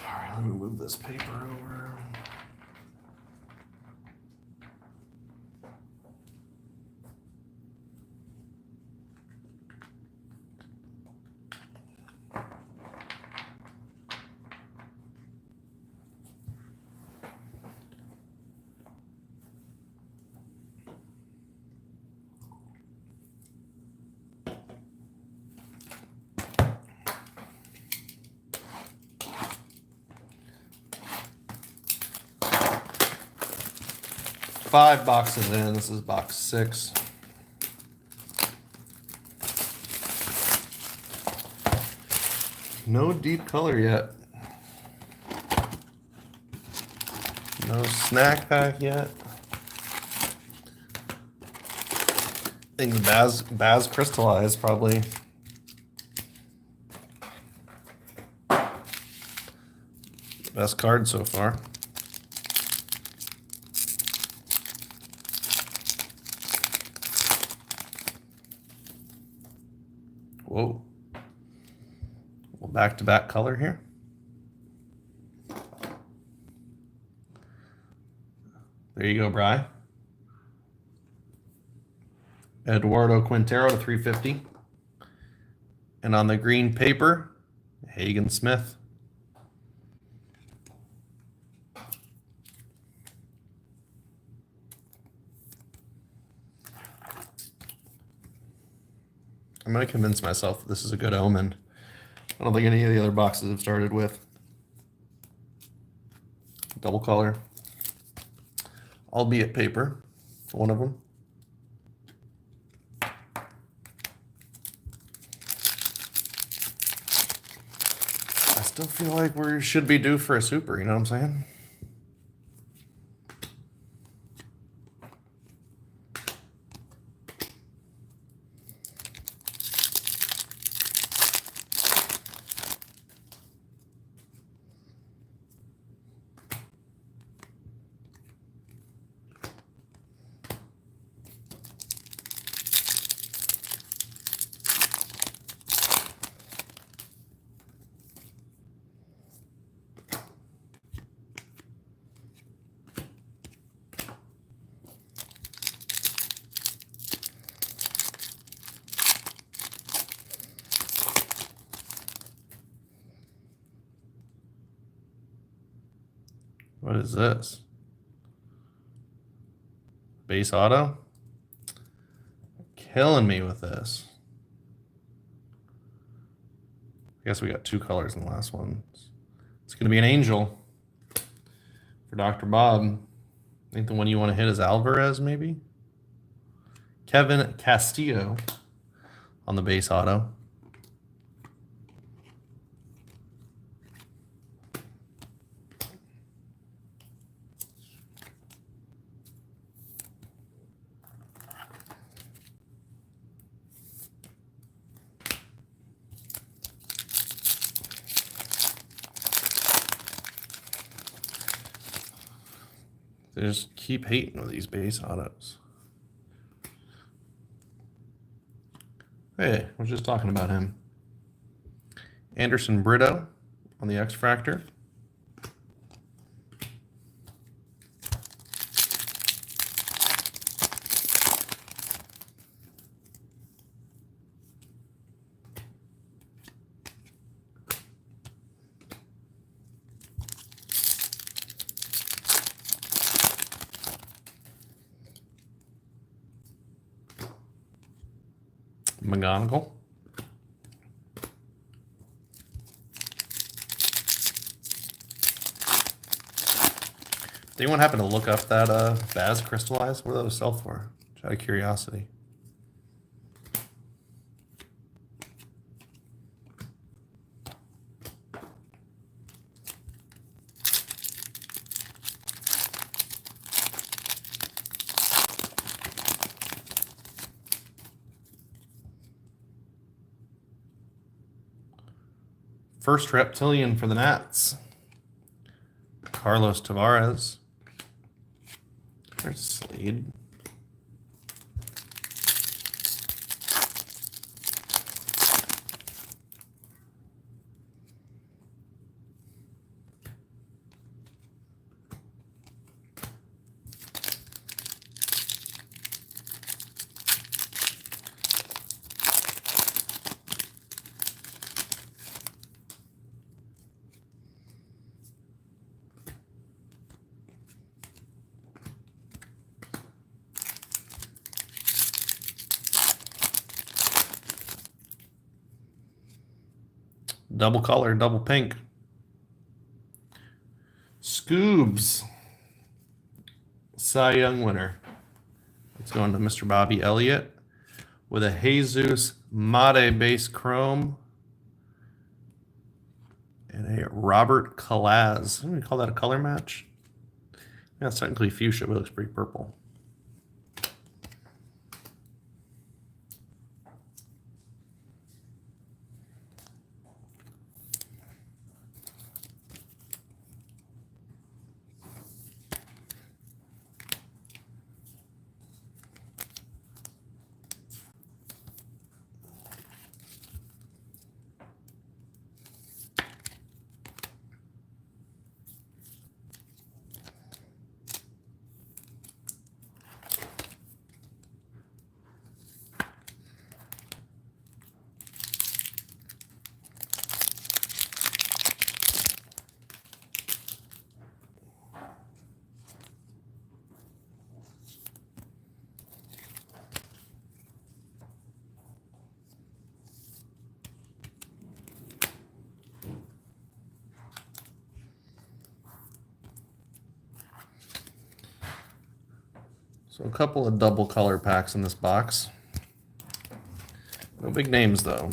All right, let me move this paper over. Five boxes in. This is box 6. No deep color yet. No snack pack yet. I think the Baz crystallized probably. Best card so far. Whoa. Well, back-to-back color here. There you go, Bry. Eduardo Quintero to 350. And on the green paper, Hagen Smith. I'm going to convince myself that this is a good omen. I don't think any of the other boxes have started with double color, albeit paper, one of them. I still feel like we should be due for a super, you know what I'm saying? What is this? Base auto? Killing me with this. I guess we got 2 colors in the last one. It's going to be an angel for Dr. Bob. I think the one you want to hit is Alvarez, maybe? Kevin Castillo on the base auto. They just keep hating with these base autos. Hey, I was just talking about him. Anderson Brito on the X-Fractor. McGonagall. Did anyone happen to look up that Baz Crystallized? What do those sell for? Just out of curiosity. First Reptilian for the Nats. Carlos Tavares. There's Slade. Double color, double pink. Scoobs. Cy Young winner. It's going to Mr. Bobby Elliott with a Jesus Mate base chrome and a Robert Calaz. I'm going to call that a color match. Yeah, it's technically fuchsia, but it looks pretty purple. So a couple of double color packs in this box. No big names though.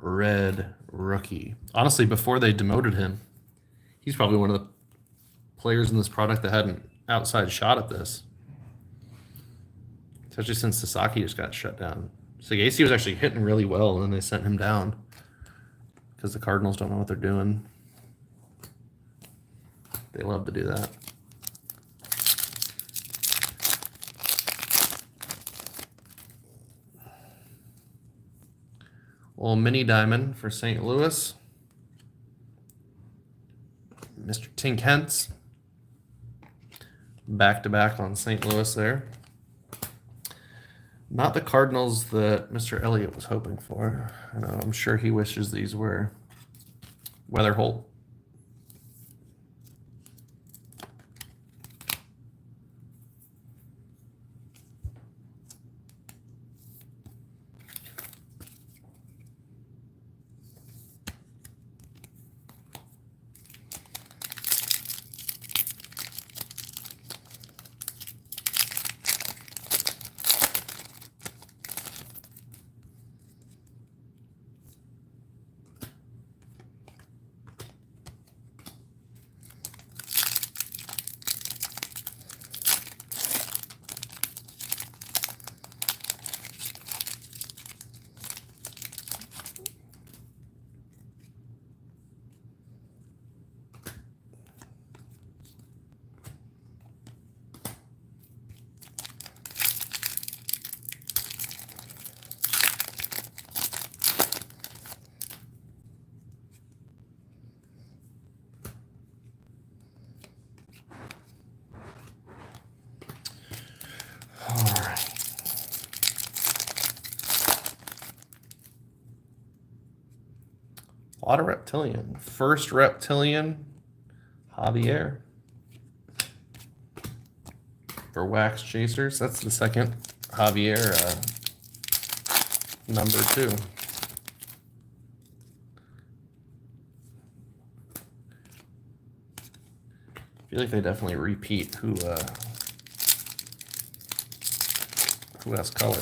Red rookie. Honestly, before they demoted him, he's probably one of the players in this product that had an outside shot at this. Especially since Sasaki just got shut down. Sagasi was actually hitting really well, and then they sent him down because the Cardinals don't know what they're doing. They love to do that. Well, mini diamond for St. Louis. Mr. Tink Hentz. Back-to-back on St. Louis there. Not the Cardinals that Mr. Elliott was hoping for. I know, I'm sure he wishes these were Weatherholt. Auto Reptilian. First Reptilian, Javier. For Wax Chasers. That's the second Javier number 2. I feel like they definitely repeat who has color.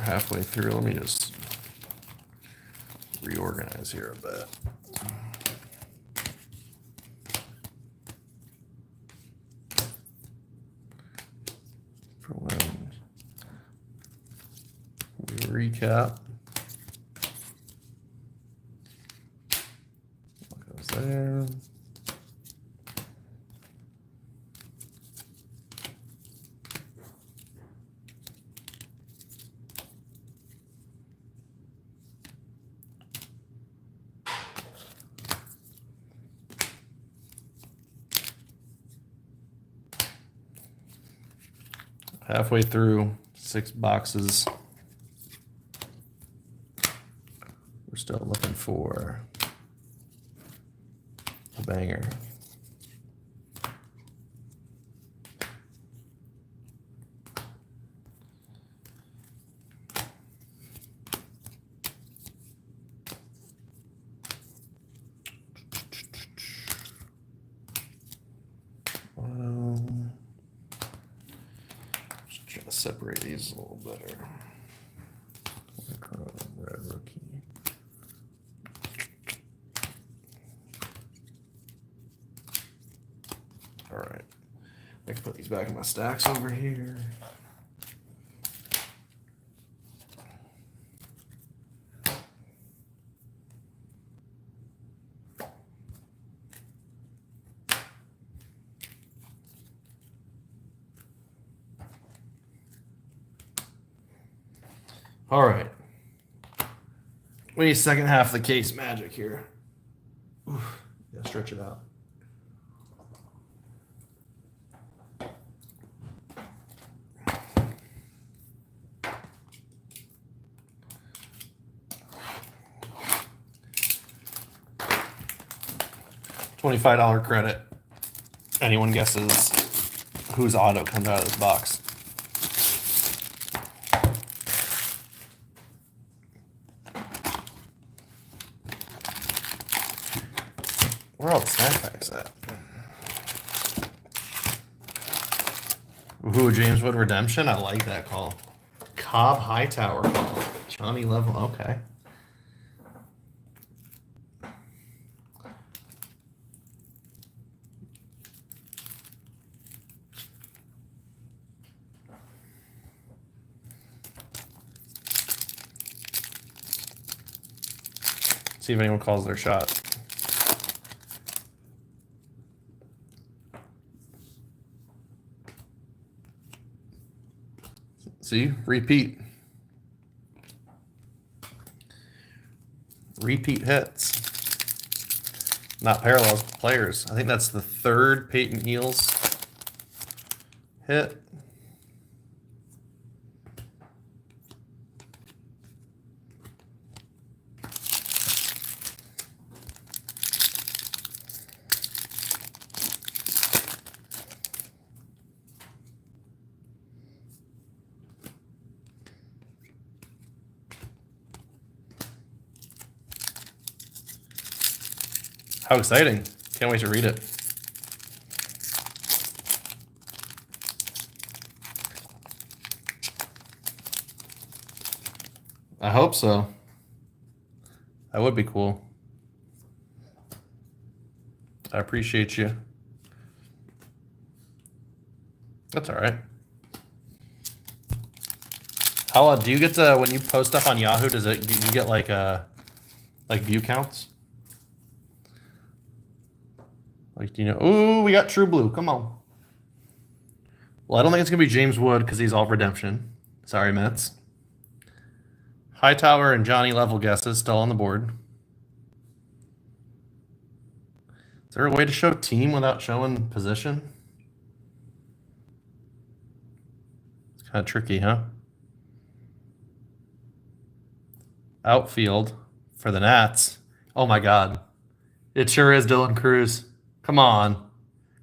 Halfway through, let me just reorganize here a bit. For when we recap, what goes there? Halfway through, 6 boxes. We're still looking for a banger. Try to separate these a little better. Red rookie. All right, I can put these back in my stacks over here. All right. We need second half of the case magic here. Oof. Yeah, stretch it out. $25 credit. Anyone guesses whose auto comes out of this box? Where are all the snack packs at? Ooh, James Wood Redemption. I like that call. Cobb Hightower call. Johnny Level. Okay. See if anyone calls their shot. See, repeat. Repeat hits. Not parallels, players. I think that's the 3rd Peyton Eels hit. How exciting. Can't wait to read it. I hope so. That would be cool. I appreciate you. That's all right. How do you get to, when you post stuff on Yahoo, do you get like view counts? Like, do you know? Ooh, we got True Blue. Come on. Well, I don't think it's going to be James Wood because he's all redemption. Sorry, Mets. Hightower and Johnny level guesses still on the board. Is there a way to show team without showing position? It's kind of tricky, huh? Outfield for the Nats. Oh my God. It sure is Dylan Cruz. Come on.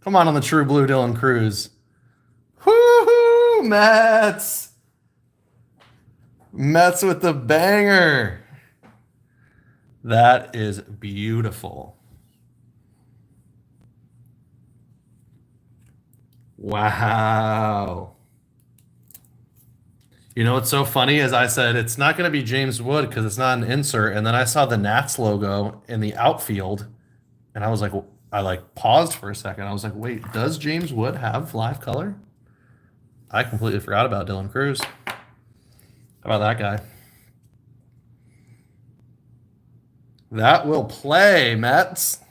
Come on the true blue Dylan Cruz. Woo-hoo, Mets. Mets with the banger. That is beautiful. Wow. You know what's so funny is I said it's not going to be James Wood because it's not an insert, and then I saw the Nats logo in the outfield, and I was like, I like paused for a second. I was like, wait, does James Wood have live color? I completely forgot about Dylan Cruz. How about that guy? That will play, Mets.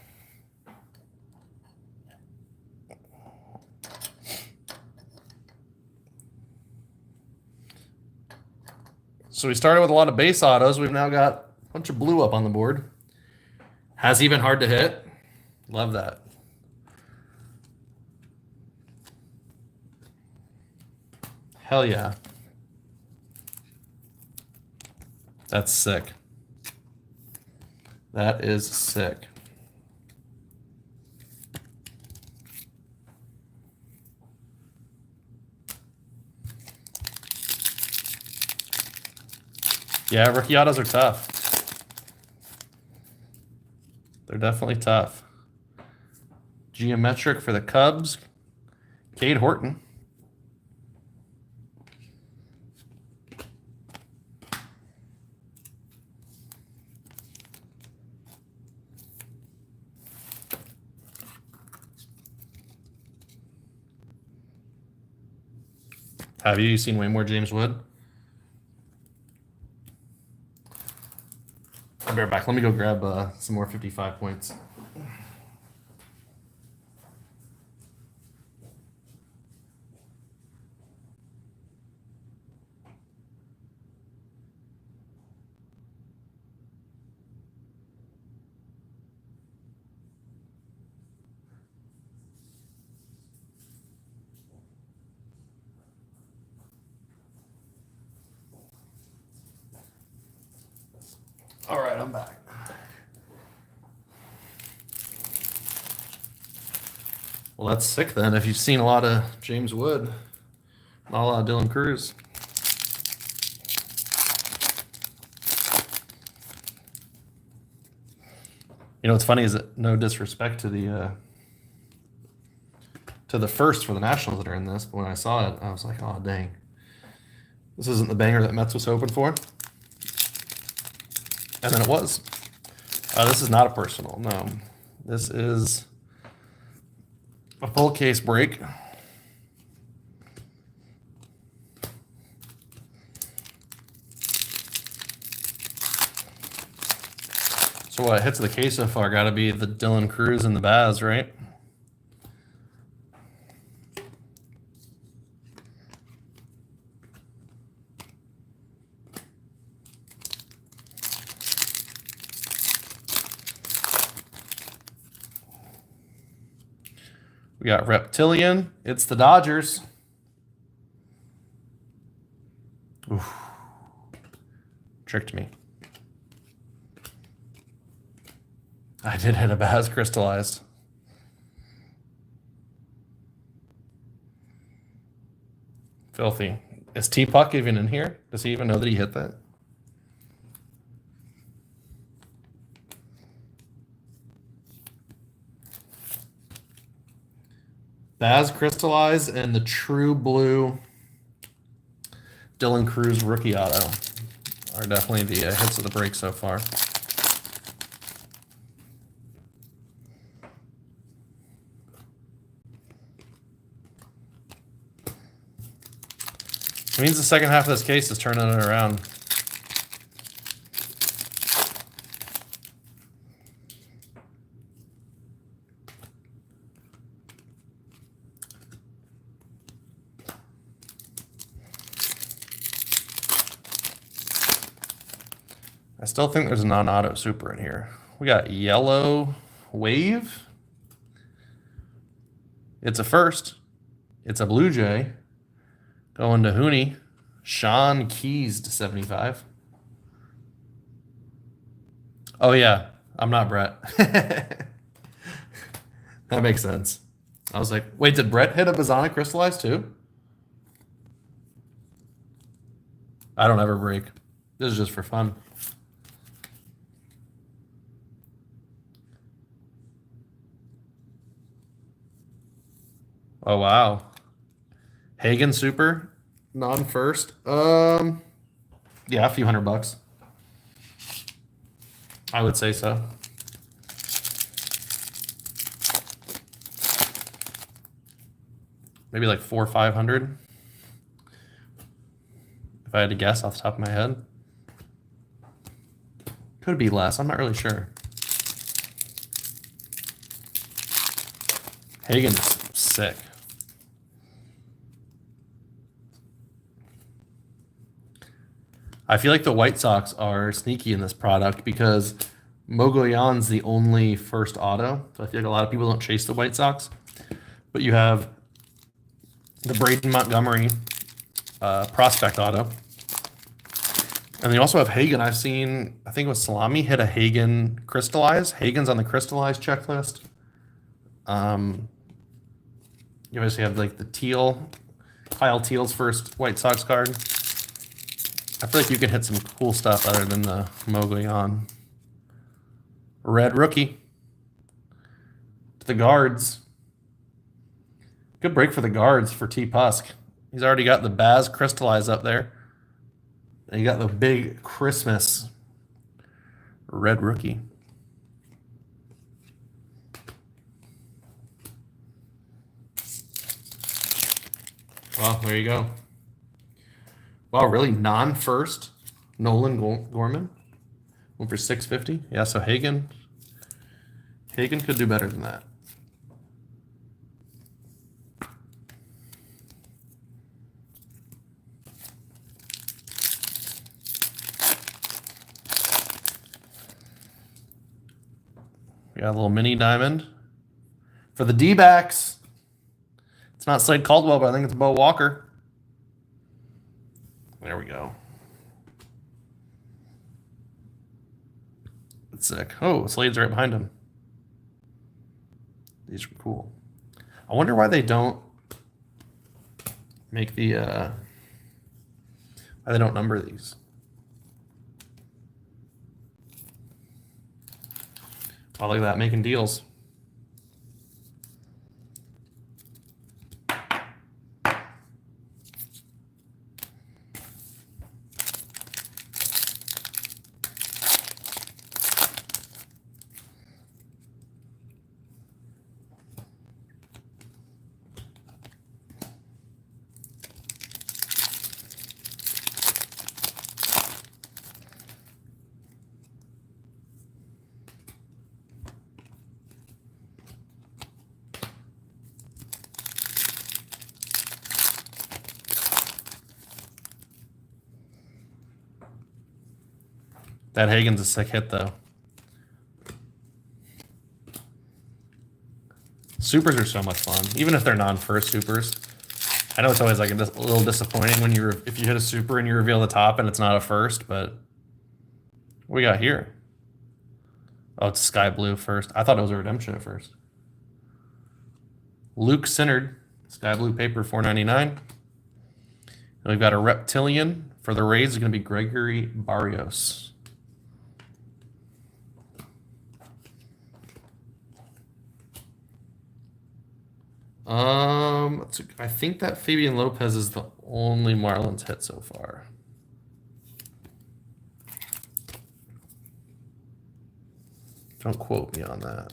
So we started with a lot of base autos. We've now got a bunch of blue up on the board. Has he been hard to hit? Love that. Hell yeah. That's sick. That is sick. Yeah, rookie autos are tough. They're definitely tough. Geometric for the Cubs. Cade Horton. Have you seen way more James Wood? I'll be right back. Let me go grab some more 55 points. All right, I'm back. Well, that's sick then. If you've seen a lot of James Wood, not a lot of Dylan Cruz. You know what's funny is that no disrespect to the first for the Nationals that are in this, but when I saw it, I was like, oh dang, this isn't the banger that Mets was hoping for. And then it was. This is not a personal. No, this is a full case break. So what hits of the case so far got to be the Dylan Cruz and the Baz, right? We got Reptilian. It's the Dodgers. Oof. Tricked me. I did hit a Baz crystallized. Filthy. Is T-Puck even in here? Does he even know that he hit that? Baz crystallized and the true blue Dylan Cruz rookie auto are definitely the hits of the break so far. It means the second half of this case is turning it around. I still think there's a non-auto super in here. We got yellow wave. It's a first. It's a Blue Jay. Going to Hooney. Sean Keys to 75. Oh, yeah. I'm not Brett. That makes sense. I was like, wait, did Brett hit a Bazana crystallized too? I don't ever break. This is just for fun. Oh, wow. Hagen super. Non-first. Yeah, a few $100. I would say so. Maybe like 400 or 500. If I had to guess off the top of my head. Could be less. I'm not really sure. Hagen's sick. I feel like the White Sox are sneaky in this product because Mogollon's the only first auto. So I feel like a lot of people don't chase the White Sox. But you have the Braden Montgomery prospect auto. And you also have Hagen. I've seen, I think it was Salami hit a Hagen crystallized. Hagen's on the crystallized checklist. You obviously have like the Teal, Kyle Teal's first White Sox card. I feel like you can hit some cool stuff other than the Mogollon. Red rookie. To the guards. Good break for the guards for T. Pusk. He's already got the Baz crystallized up there. And you got the big Christmas red rookie. Well, there you go. Wow, really non-first Nolan Gorman. Went for 650. Yeah, so Hagen could do better than that. We got a little mini diamond for the D-backs. It's not Slade Caldwell, but I think it's Bo Walker. There we go. That's sick. Oh, Slade's right behind him. These are cool. I wonder why they don't make the why they don't number these. Oh, look at that, making deals. That Hagen's a sick hit, though. Supers are so much fun, even if they're non-first supers. I know it's always like a little disappointing when if you hit a super and you reveal the top and it's not a first, but what we got here? Oh, it's sky blue first. I thought it was a redemption at first. Luke Sinnard, sky blue paper, $4.99. And we've got a reptilian for the Rays. Is going to be Gregory Barrios. I think that Fabian Lopez is the only Marlins hit so far. Don't quote me on that.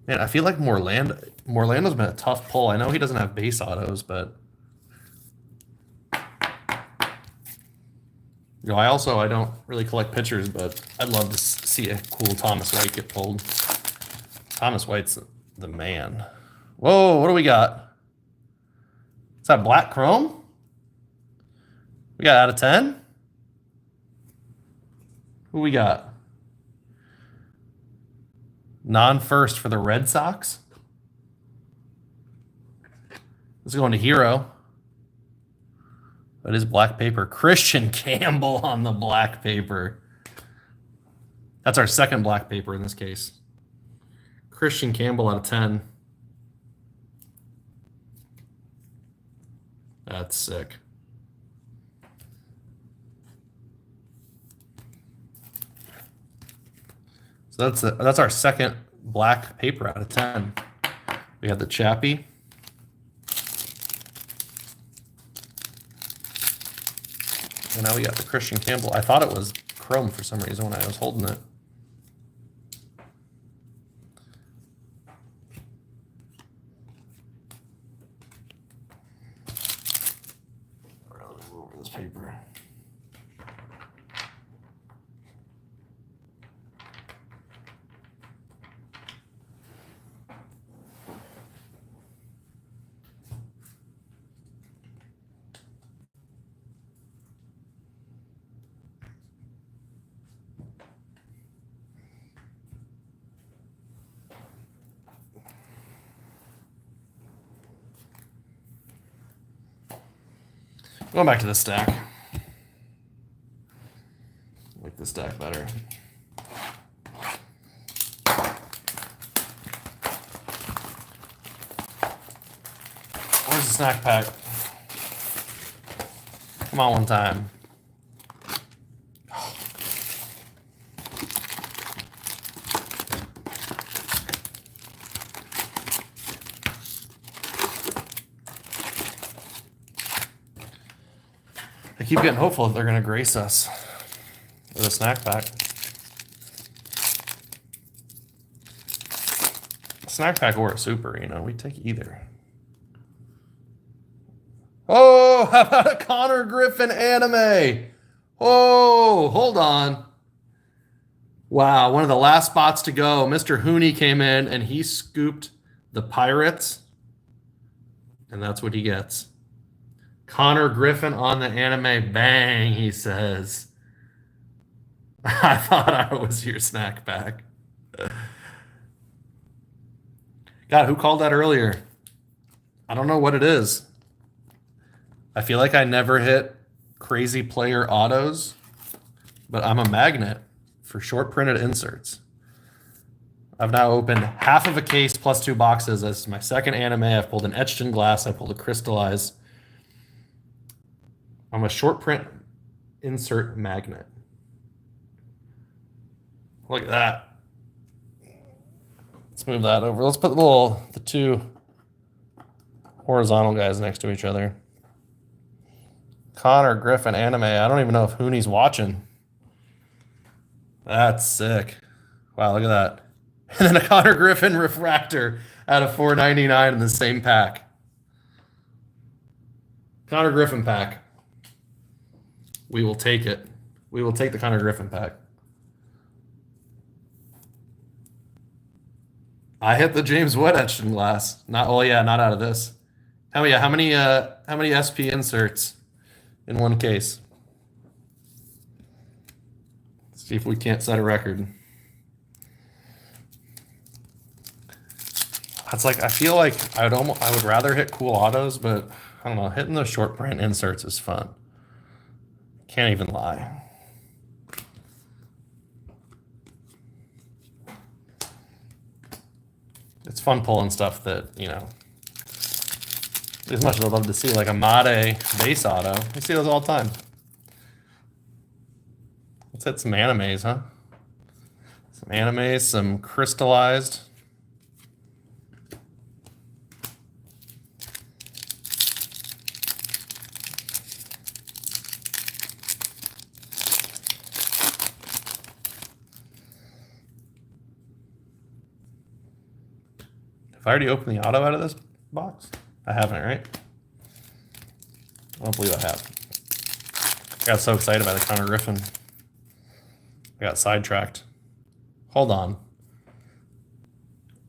Man, I feel like Morlando's been a tough pull. I know he doesn't have base autos, but you know, I don't really collect pitchers, but I'd love to see a cool Thomas White get pulled. Thomas White's the man. Whoa, what do we got? that black chrome? We got out of 10? Who we got? Non-first for the Red Sox. Let's go into Hero. That is black paper. Christian Campbell on the black paper. That's our second black paper in this case. Christian Campbell out of 10. That's sick. So that's our second black paper out of 10. We have the Chappie. And now we got the Christian Campbell. I thought it was chrome for some reason when I was holding it. Move over this paper. Going back to the stack. I like this stack better. Where's the snack pack? Come on, one time. I keep getting hopeful that they're going to grace us with a snack pack. Snack pack or a super, you know, we take either. Oh, how about a Connor Griffin anime? Oh, hold on. Wow, one of the last spots to go. Mr. Hooney came in and he scooped the Pirates. And that's what he gets. Connor Griffin on the anime. Bang, he says. I thought I was your snack pack. God, who called that earlier? I don't know what it is. I feel like I never hit crazy player autos, but I'm a magnet for short printed inserts. I've now opened half of a case plus 2 boxes. This is my second anime. I've pulled an etched in glass. I pulled a crystallized. I'm a short print insert magnet. Look at that. Let's move that over. Let's put the 2 horizontal guys next to each other. Connor Griffin anime. I don't even know if Hooney's watching. That's sick. Wow, look at that. And then a Connor Griffin refractor out of $4.99 in the same pack. Connor Griffin pack. We will take it. We will take the Connor Griffin pack. I hit the James Wood etched in glass. Not out of this. How many SP inserts in one case? Let's see if we can't set a record. It's like I feel like I would rather hit cool autos, but I don't know. Hitting those short print inserts is fun. Can't even lie. It's fun pulling stuff that, you know, as much as I'd love to see like a Made base auto. You see those all the time. Let's hit some animes, huh? Some animes, some crystallized. Have I already opened the auto out of this box? I haven't, right? I don't believe I have. I got so excited by the Connor Griffin. I got sidetracked. Hold on.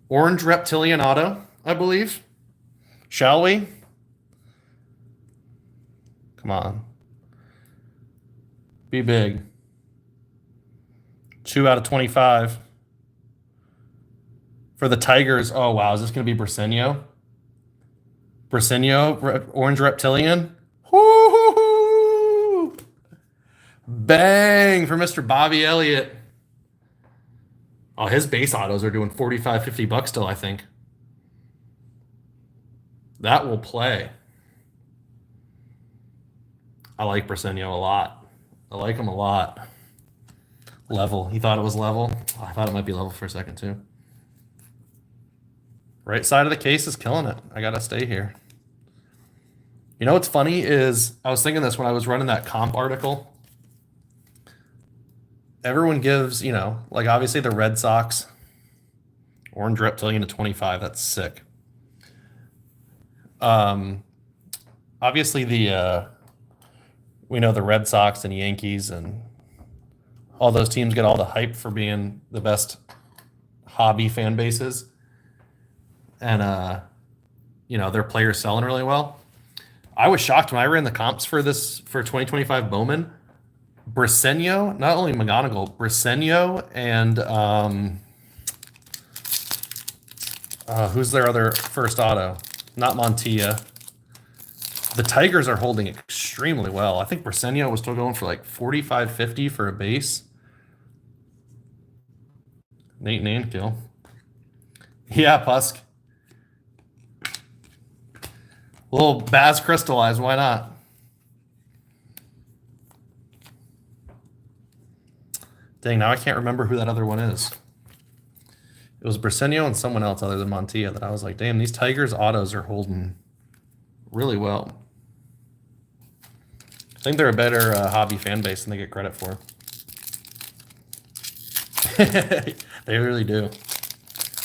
Orange Reptilian auto, I believe. Shall we? Come on. Be big. 2 out of 25. For the Tigers, oh wow, is this going to be Briseño? Briseño, Orange Reptilian. Woo-hoo-hoo! Bang for Mr. Bobby Elliott. Oh, his base autos are doing 45, 50 bucks still, I think. That will play. I like Briseño a lot. I like him a lot. Level. He thought it was level. Oh, I thought it might be level for a second, too. Right side of the case is killing it. I got to stay here. You know what's funny is I was thinking this when I was running that comp article. Everyone gives, you know, like obviously the Red Sox, Orange Reptilian to 25. That's sick. Obviously we know the Red Sox and Yankees and all those teams get all the hype for being the best hobby fan bases. And, you know, their players selling really well. I was shocked when I ran the comps for 2025 Bowman. Briseño, not only McGonigal, Briseño and who's their other first auto? Not Montilla. The Tigers are holding extremely well. I think Briseño was still going for like 45, 50 for a base. Nate Nankill. Yeah, Pusk. A little Baz crystallized, why not? Dang, now I can't remember who that other one is. It was Briseño and someone else other than Montilla that I was like, damn, these Tigers autos are holding really well. I think they're a better hobby fan base than they get credit for. They really do.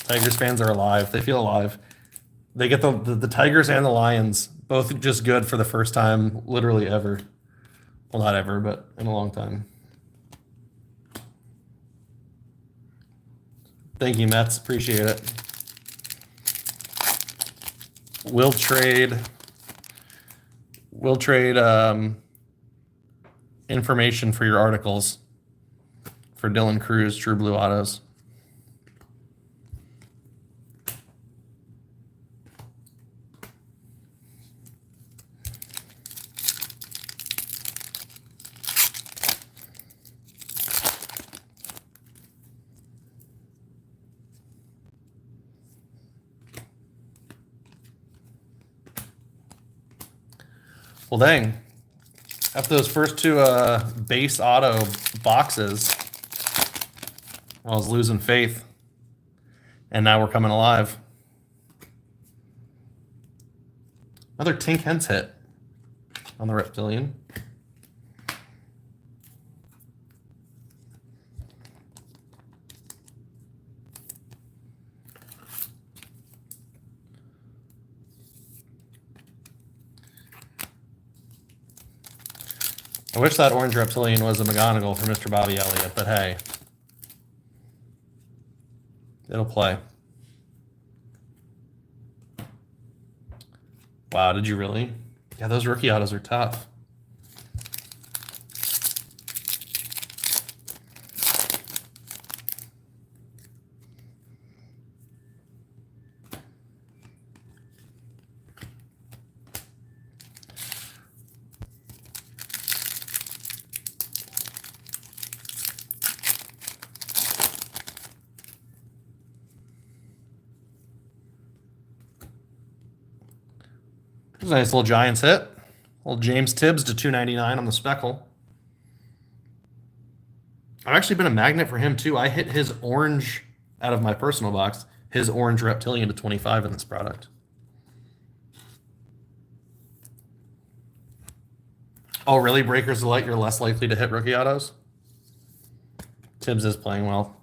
Tigers fans are alive. They feel alive. They get the Tigers and the Lions both just good for the first time literally ever. Well, not ever, but in a long time. Thank you, Mets. Appreciate it. We'll trade information for your articles for Dylan Cruz, True Blue Autos. Well, dang. After those first two base auto boxes, I was losing faith. And now we're coming alive. Another Tink Hens hit on the Reptilian. I wish that Orange Reptilian was a McGonigal for Mr. Bobby Elliott, but hey. It'll play. Wow, did you really? Yeah, those rookie autos are tough. There's a nice little Giants hit. Little James Tibbs to 299 on the speckle. I've actually been a magnet for him too. I hit his orange out of my personal box, his Orange Reptilian to 25 in this product. Oh, really? Breakers of Light, you're less likely to hit rookie autos? Tibbs is playing well.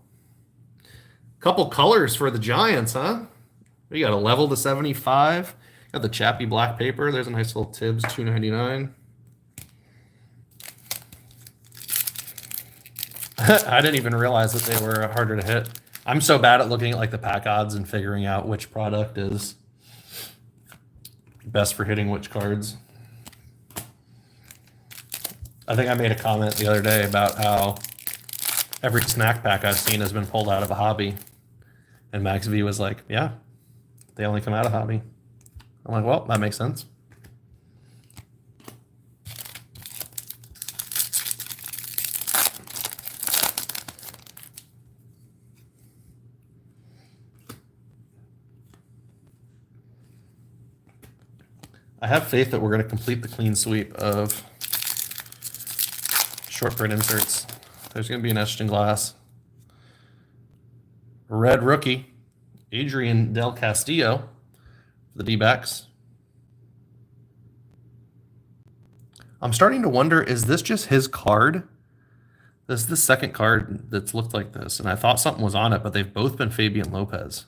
Couple colors for the Giants, huh? We got a level to 75. Got the Chappie black paper. There's a nice little Tibbs, 299. I didn't even realize that they were harder to hit. I'm so bad at looking at like the pack odds and figuring out which product is best for hitting which cards. I think I made a comment the other day about how every snack pack I've seen has been pulled out of a hobby. And Max V was like, yeah, they only come out of hobby. I'm like, well, that makes sense. I have faith that we're going to complete the clean sweep of short print inserts. There's going to be an etched in glass. Red rookie, Adrian Del Castillo, for the D-backs. I'm starting to wonder, is this just his card? This is the second card that's looked like this, and I thought something was on it, but they've both been Fabian Lopez.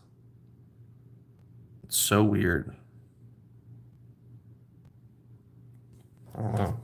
It's so weird. I don't know.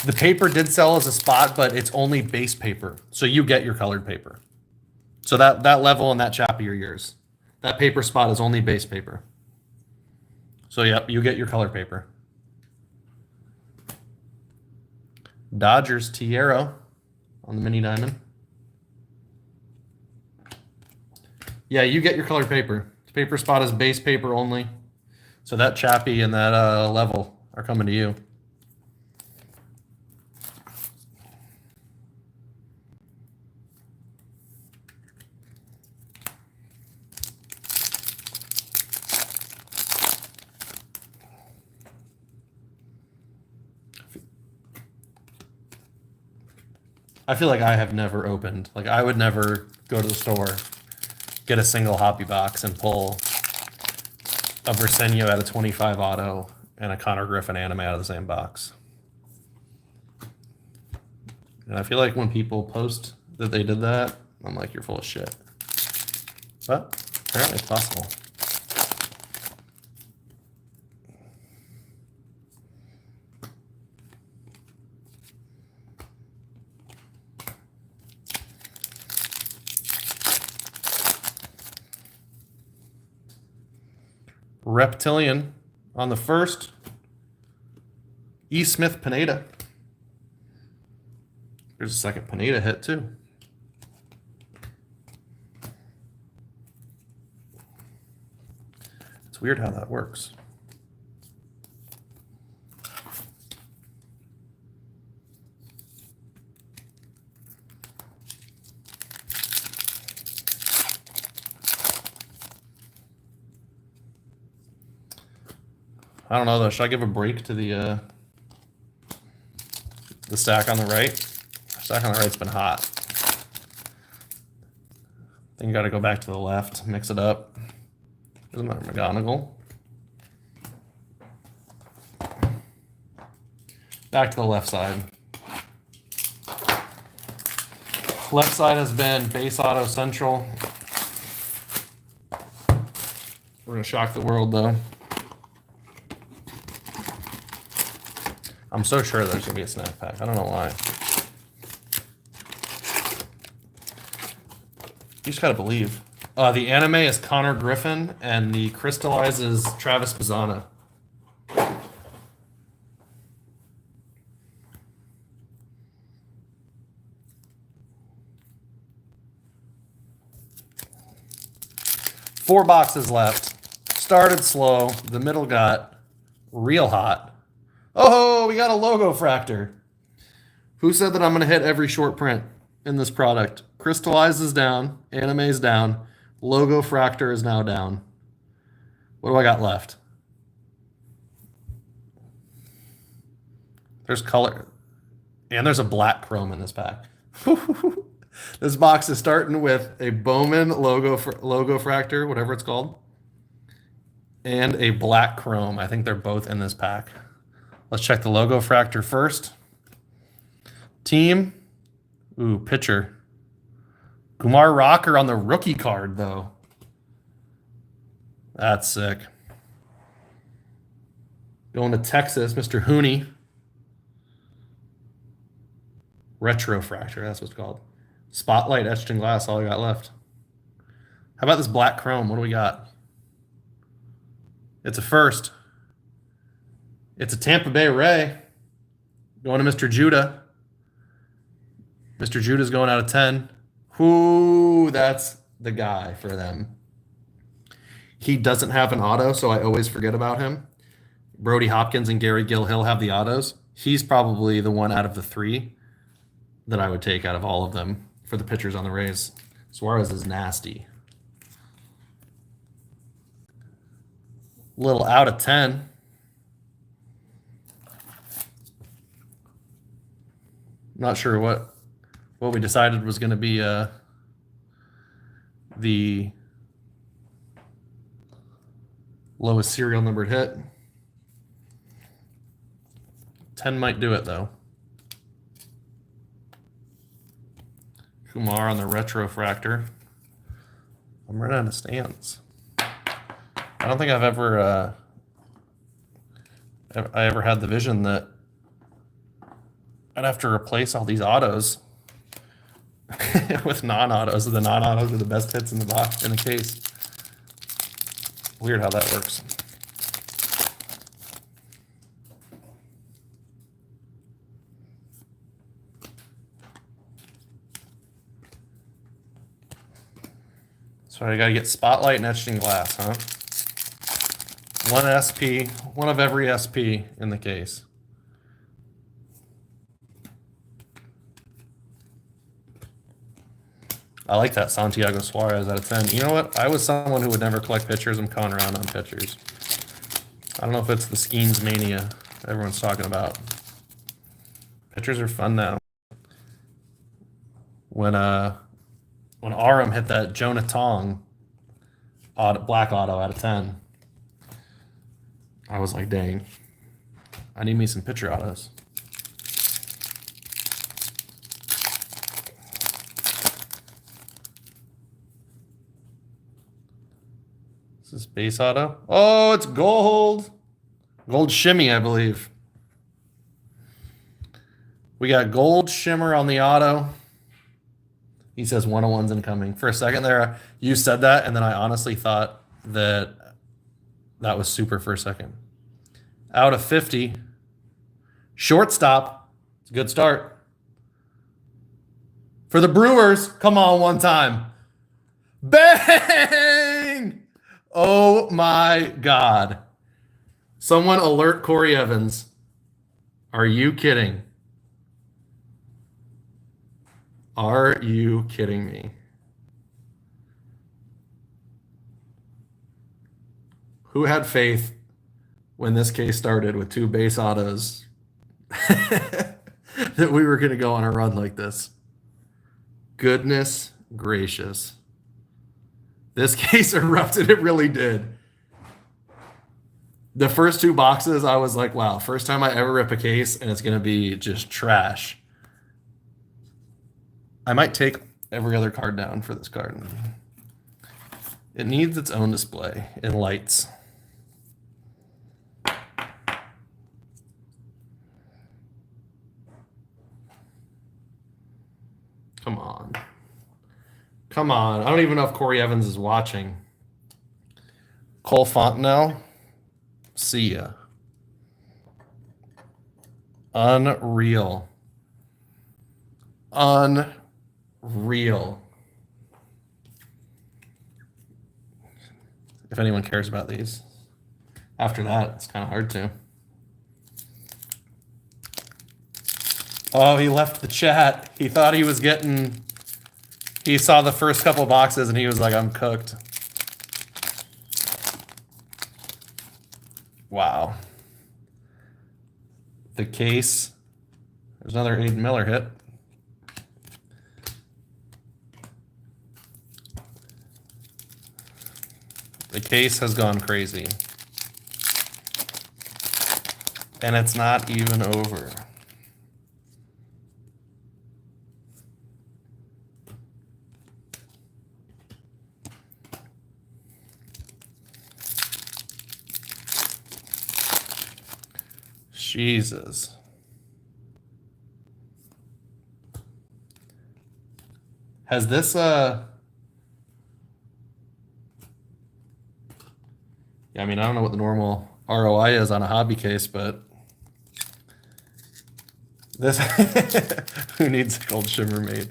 The paper did sell as a spot, but it's only base paper. So you get your colored paper. So that level and that chappy are yours. That paper spot is only base paper. So yep, you get your color paper. Dodgers Tierra on the mini diamond. Yeah, you get your colored paper. The paper spot is base paper only. So that chappy and that level are coming to you. I feel like I have never opened. Like I would never go to the store, get a single hobby box and pull a Briseño out of 25 auto and a Connor Griffin anime out of the same box. And I feel like when people post that they did that, I'm like, you're full of shit. But apparently it's possible. Reptilian on the first. E. Smith Pineda. There's a second Pineda hit too. It's weird how that works. I don't know though. Should I give a break to the stack on the right? The stack on the right's been hot. Then you got to go back to the left, mix it up. Doesn't matter, McGonagall. Back to the left side. Left side has been base auto central. We're gonna shock the world though. I'm so sure there's gonna be a snack pack. I don't know why. You just gotta believe. The anime is Connor Griffin, and the crystallize is Travis Bazzana. Four boxes left. Started slow. The middle got real hot. Oh, we got a logo fractor. Who said that I'm going to hit every short print in this product? Crystallize is down. Anime is down. Logo fractor is now down. What do I got left? There's color. And there's a black chrome in this pack. This box is starting with a Bowman logo fractor, whatever it's called, and a black chrome. I think they're both in this pack. Let's check the logo fractor first. Team. Ooh, pitcher. Kumar Rocker on the rookie card, though. That's sick. Going to Texas, Mr. Hooney. Retrofractor, that's what it's called. Spotlight etched in glass, all I got left. How about this black chrome? What do we got? It's a first. It's a Tampa Bay Ray. Going to Mr. Judah. Mr. Judah's going out of 10. Whoo, that's the guy for them. He doesn't have an auto, so I always forget about him. Brody Hopkins and Gary Gilhill have the autos. He's probably the one out of the three that I would take out of all of them for the pitchers on the Rays. Suarez is nasty. Little out of 10. Not sure what we decided was going to be the lowest serial numbered hit. 10 might do it, though. Kumar on the retrofractor. I'm running out of stands. I don't think I've ever had the vision that I'd have to replace all these autos with non-autos. The non-autos are the best hits in the box in the case. Weird how that works. So I gotta get spotlight and etched in glass, huh? One SP, one of every SP in the case. I like that Santiago Suarez out of 10. You know what? I was someone who would never collect pitchers. I'm calling around on pitchers. I don't know if it's the Skeens mania everyone's talking about. Pitchers are fun now. When Aram hit that Jonah Tong black auto out of 10, I was like, dang, I need me some pitcher autos. Is this base auto? Oh, it's gold. Gold shimmy, I believe. We got gold shimmer on the auto. He says 101's incoming. For a second there, you said that, and then I honestly thought that was super for a second. Out of 50. Shortstop. It's a good start. For the Brewers, come on one time. Bang! Oh my God. Someone alert Corey Evans. Are you kidding? Are you kidding me? Who had faith when this case started with 2 base autos that we were going to go on a run like this? Goodness gracious. This case erupted. It really did. The first 2 boxes, I was like, wow, first time I ever rip a case, and it's going to be just trash. I might take every other card down for this card. It needs its own display in lights. Come on. Come on. I don't even know if Corey Evans is watching. Cole Fontenelle. See ya. Unreal. Unreal. If anyone cares about these. After that, it's kind of hard to. Oh, he left the chat. He thought he was getting... He saw the first couple boxes and he was like, I'm cooked. Wow. The case. There's another Aiden Miller hit. The case has gone crazy. And it's not even over. Jesus. Has this yeah, I mean, I don't know what the normal ROI is on a hobby case, but this who needs a gold shimmer made?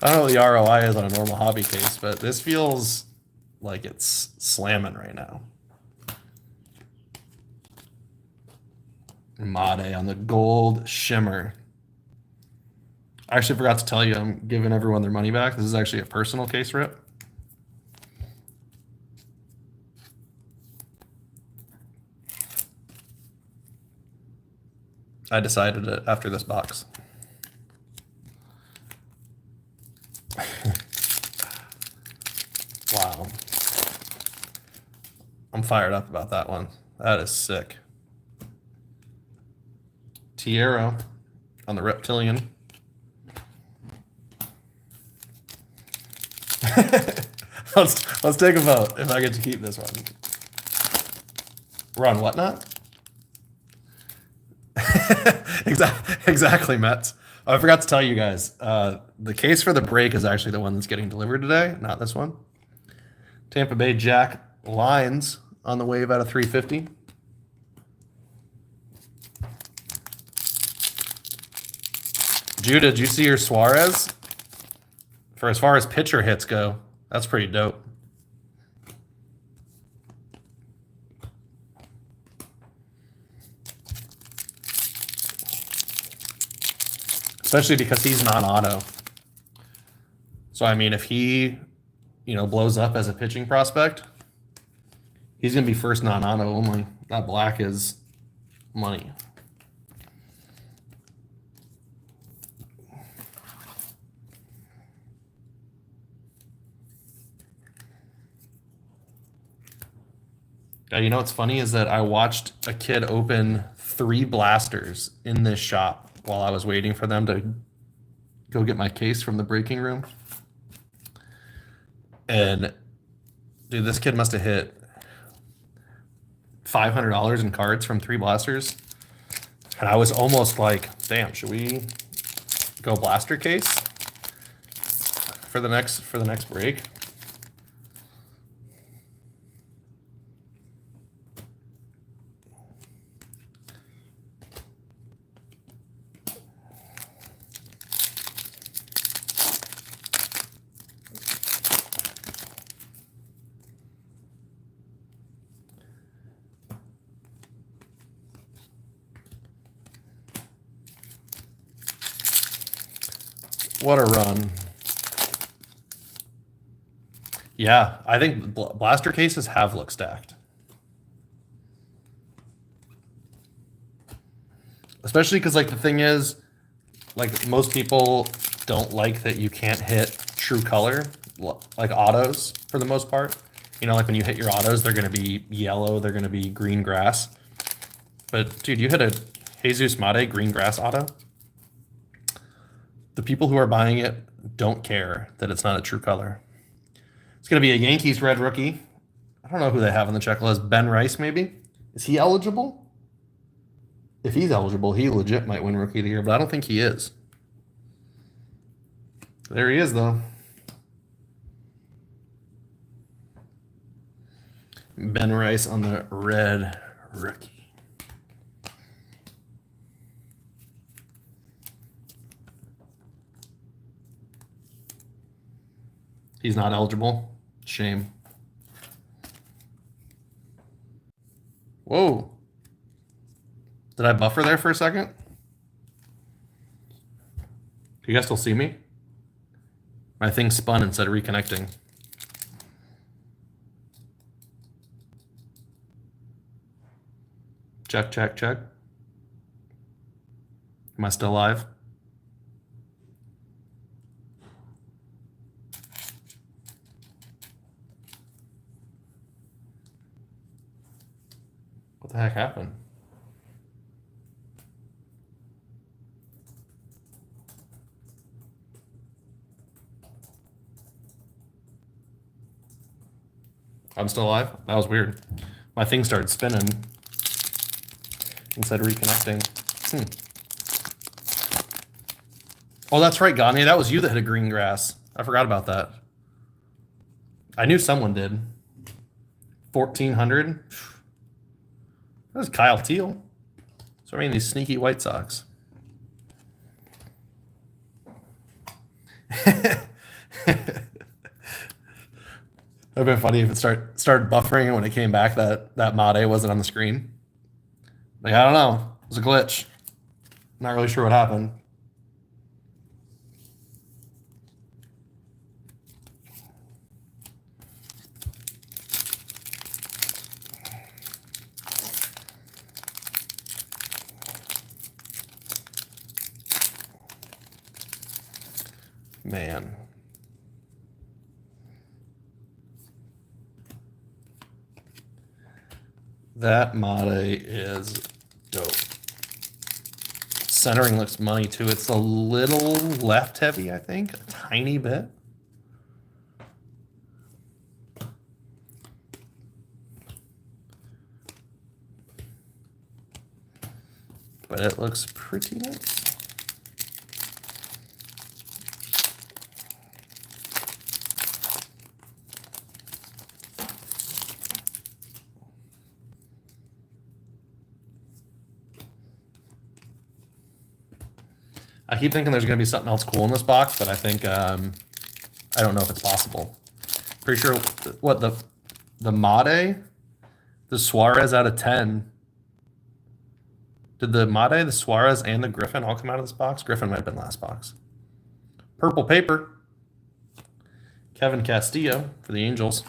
I don't know what the ROI is on a normal hobby case, but this feels like it's slamming right now. Made on the gold shimmer. I actually forgot to tell you, I'm giving everyone their money back. This is actually a personal case rip. I decided it after this box. Wow. I'm fired up about that one. That is sick. Tiero on the reptilian. let's take a vote if I get to keep this one. We're on whatnot? Exactly, Mets. Oh, I forgot to tell you guys. The case for the break is actually the one that's getting delivered today, not this one. Tampa Bay Jack lines on the wave out of 350. Judah, did you see your Suarez? For as far as pitcher hits go, that's pretty dope. Especially because he's non-auto. So, I mean, if he, blows up as a pitching prospect, he's going to be first non-auto only. That black is money. You know what's funny is that I watched a kid open 3 blasters in this shop while I was waiting for them to go get my case from the breaking room. And dude, this kid must have hit $500 in cards from 3 blasters. And I was almost like, damn, should we go blaster case for the next break? What a run. Yeah, I think blaster cases have looked stacked. Especially because, the thing is, most people don't like that you can't hit true color, like autos, for the most part. When you hit your autos, they're going to be yellow, they're going to be green grass. But, dude, you hit a Jesus Mate green grass auto? The people who are buying it don't care that it's not a true color. It's going to be a Yankees red rookie. I don't know who they have on the checklist. Ben Rice, maybe? Is he eligible? If he's eligible, he legit might win Rookie of the Year, but I don't think he is. There he is, though. Ben Rice on the red rookie. He's not eligible. Shame. Whoa. Did I buffer there for a second? Do you guys still see me? My thing spun instead of reconnecting. Check, check, check. Am I still live? What the heck happened? I'm still alive? That was weird. My thing started spinning. instead of reconnecting. Oh, that's right, Gagne. That was you that hit a green grass. I forgot about that. I knew someone did. 1,400. That was Kyle Teal. So I mean, these sneaky White Sox. It'd been funny if it started buffering and when it came back that Made wasn't on the screen. Like, I don't know. It was a glitch. Not really sure what happened. Man. That Mate is dope. Centering looks money too. It's a little left heavy, I think. A tiny bit. But it looks pretty nice. I keep thinking there's going to be something else cool in this box, but I think I don't know if it's possible. Pretty sure what the Made, the Suarez out of 10. Did the Made, the Suarez, and the Griffin all come out of this box? Griffin might have been last box. Purple paper. Kevin Castillo for the Angels.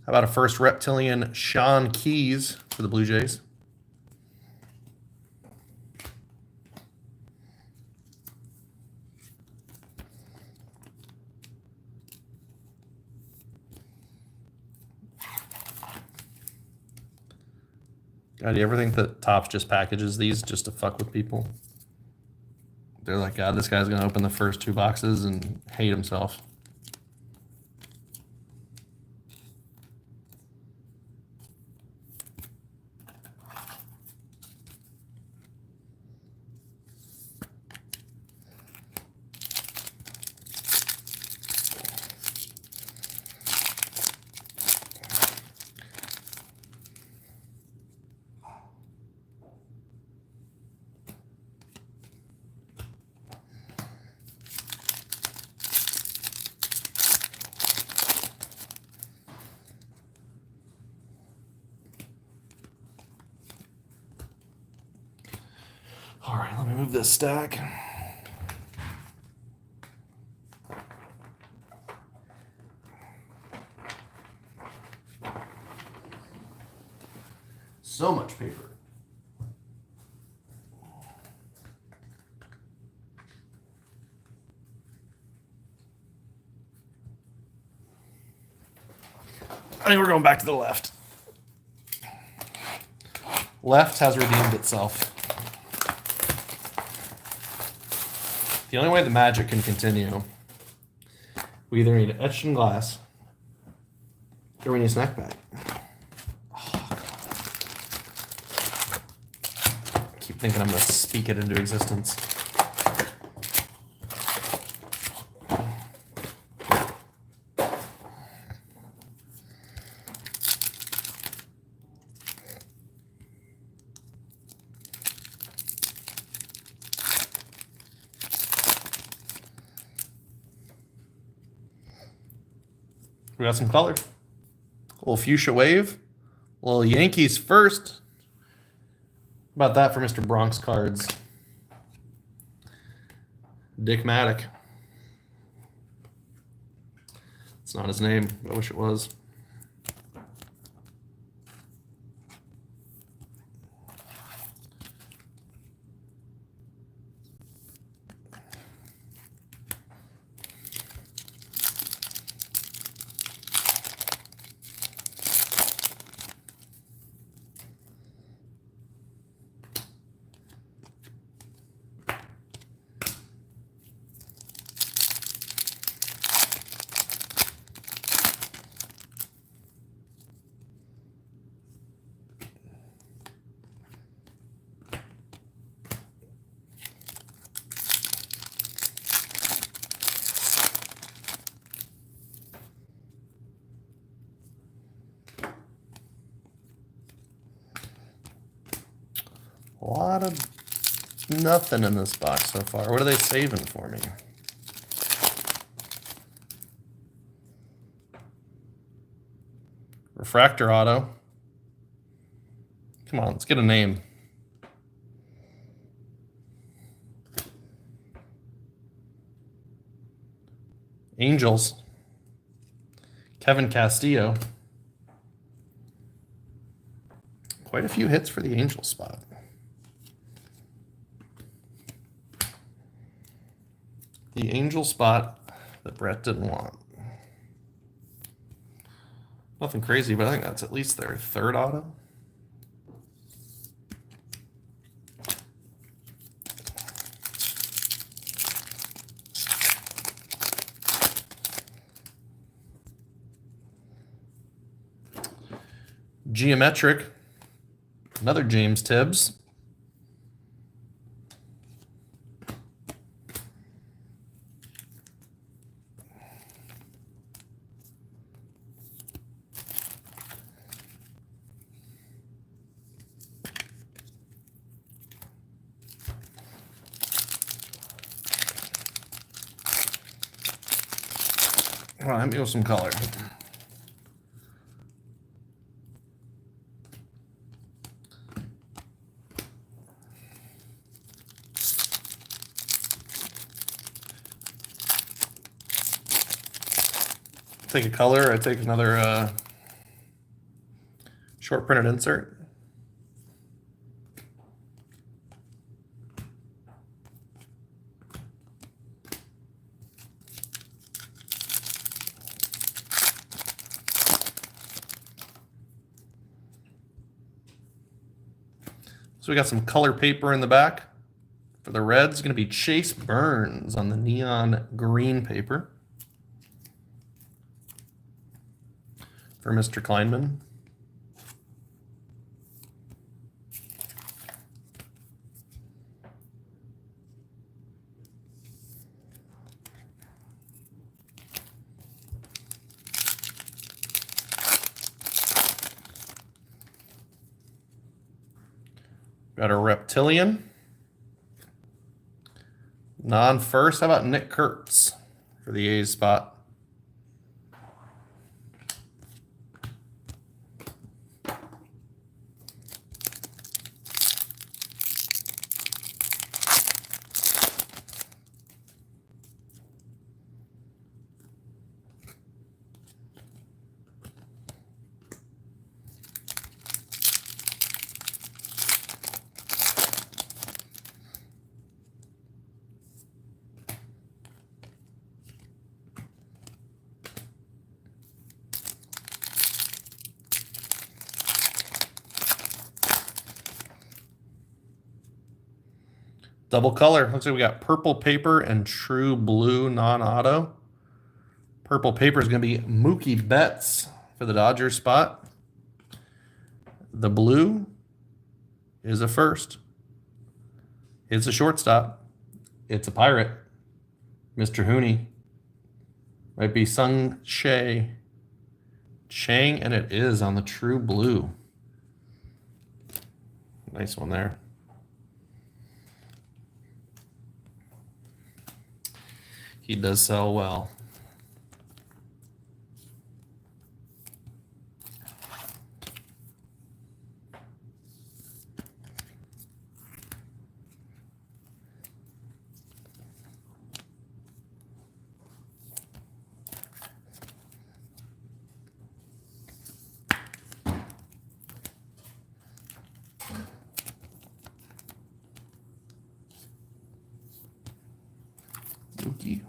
How about a first reptilian Sean Keys for the Blue Jays? God, do you ever think that Topps just packages these just to fuck with people? They're like, God, this guy's going to open the first 2 boxes and hate himself. All right, let me move this stack. So much paper. I think we're going back to the left. Left has redeemed itself. The only way the magic can continue, we either need etched in glass or we need a snack bag. Oh, God. I keep thinking I'm going to speak it into existence. We got some color. A little fuchsia wave. A little Yankees first. How about that for Mr. Bronx Cards? Dick Maddock. It's not his name. I wish it was. A lot of nothing in this box so far. What are they saving for me? Refractor auto. Come on, let's get a name. Angels. Kevin Castillo. Quite a few hits for the Angels spot. The Angel spot that Brett didn't want. Nothing crazy, but I think that's at least their third auto. Geometric, another James Tibbs. Well, let me go some color. Take a color. I take another short printed insert. So we got some color paper in the back. For the Reds, it's going to be Chase Burns on the neon green paper. For Mr. Kleinman. Got a Reptilian. Non-first. How about Nick Kurtz for the A's spot? Double color. Looks like we got purple paper and true blue non-auto. Purple paper is going to be Mookie Betts for the Dodgers spot. The blue is a first. It's a shortstop. It's a Pirate. Mr. Hooney. Might be Sung Che Chang, and it is on the true blue. Nice one there. He does sell well. Mookie.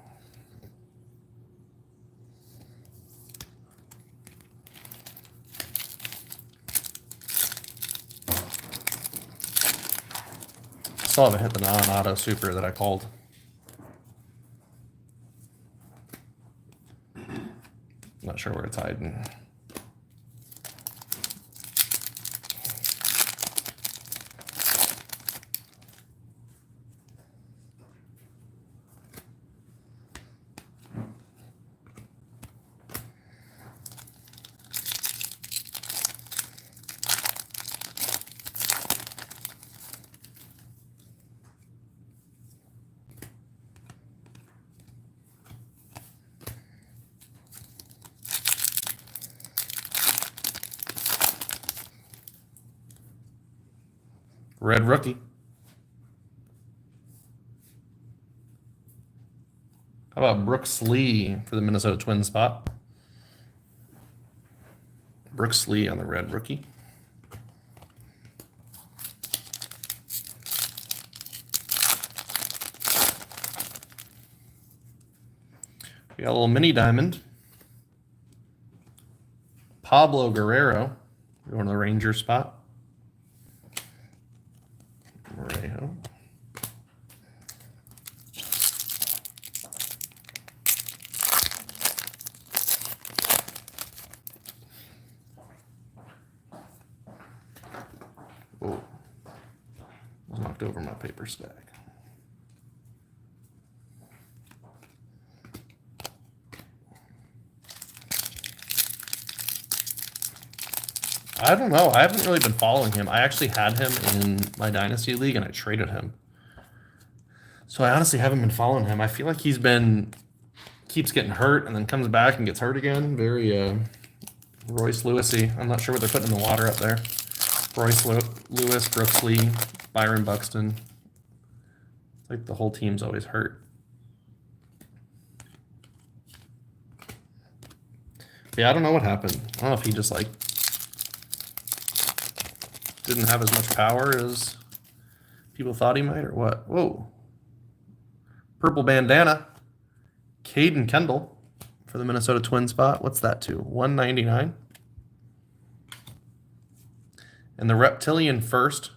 Still haven't hit the non-auto super that I called. Not sure where it's hiding. Red rookie. How about Brooks Lee for the Minnesota Twins spot? Brooks Lee on the red rookie. We got a little mini diamond. Pablo Guerrero, going to the Ranger spot. Moreno. Oh, knocked over my paper stack. I don't know. I haven't really been following him. I actually had him in my Dynasty League and I traded him. So I honestly haven't been following him. I feel like keeps getting hurt and then comes back and gets hurt again. Very Royce Lewis-y. I'm not sure what they're putting in the water up there. Royce Lewis, Brooks Lee, Byron Buxton. It's like the whole team's always hurt. Yeah, I don't know what happened. I don't know if he just like didn't have as much power as people thought he might or what. Whoa. Purple bandana. Caden Kendall for the Minnesota Twins spot. What's that to? 199. And the reptilian first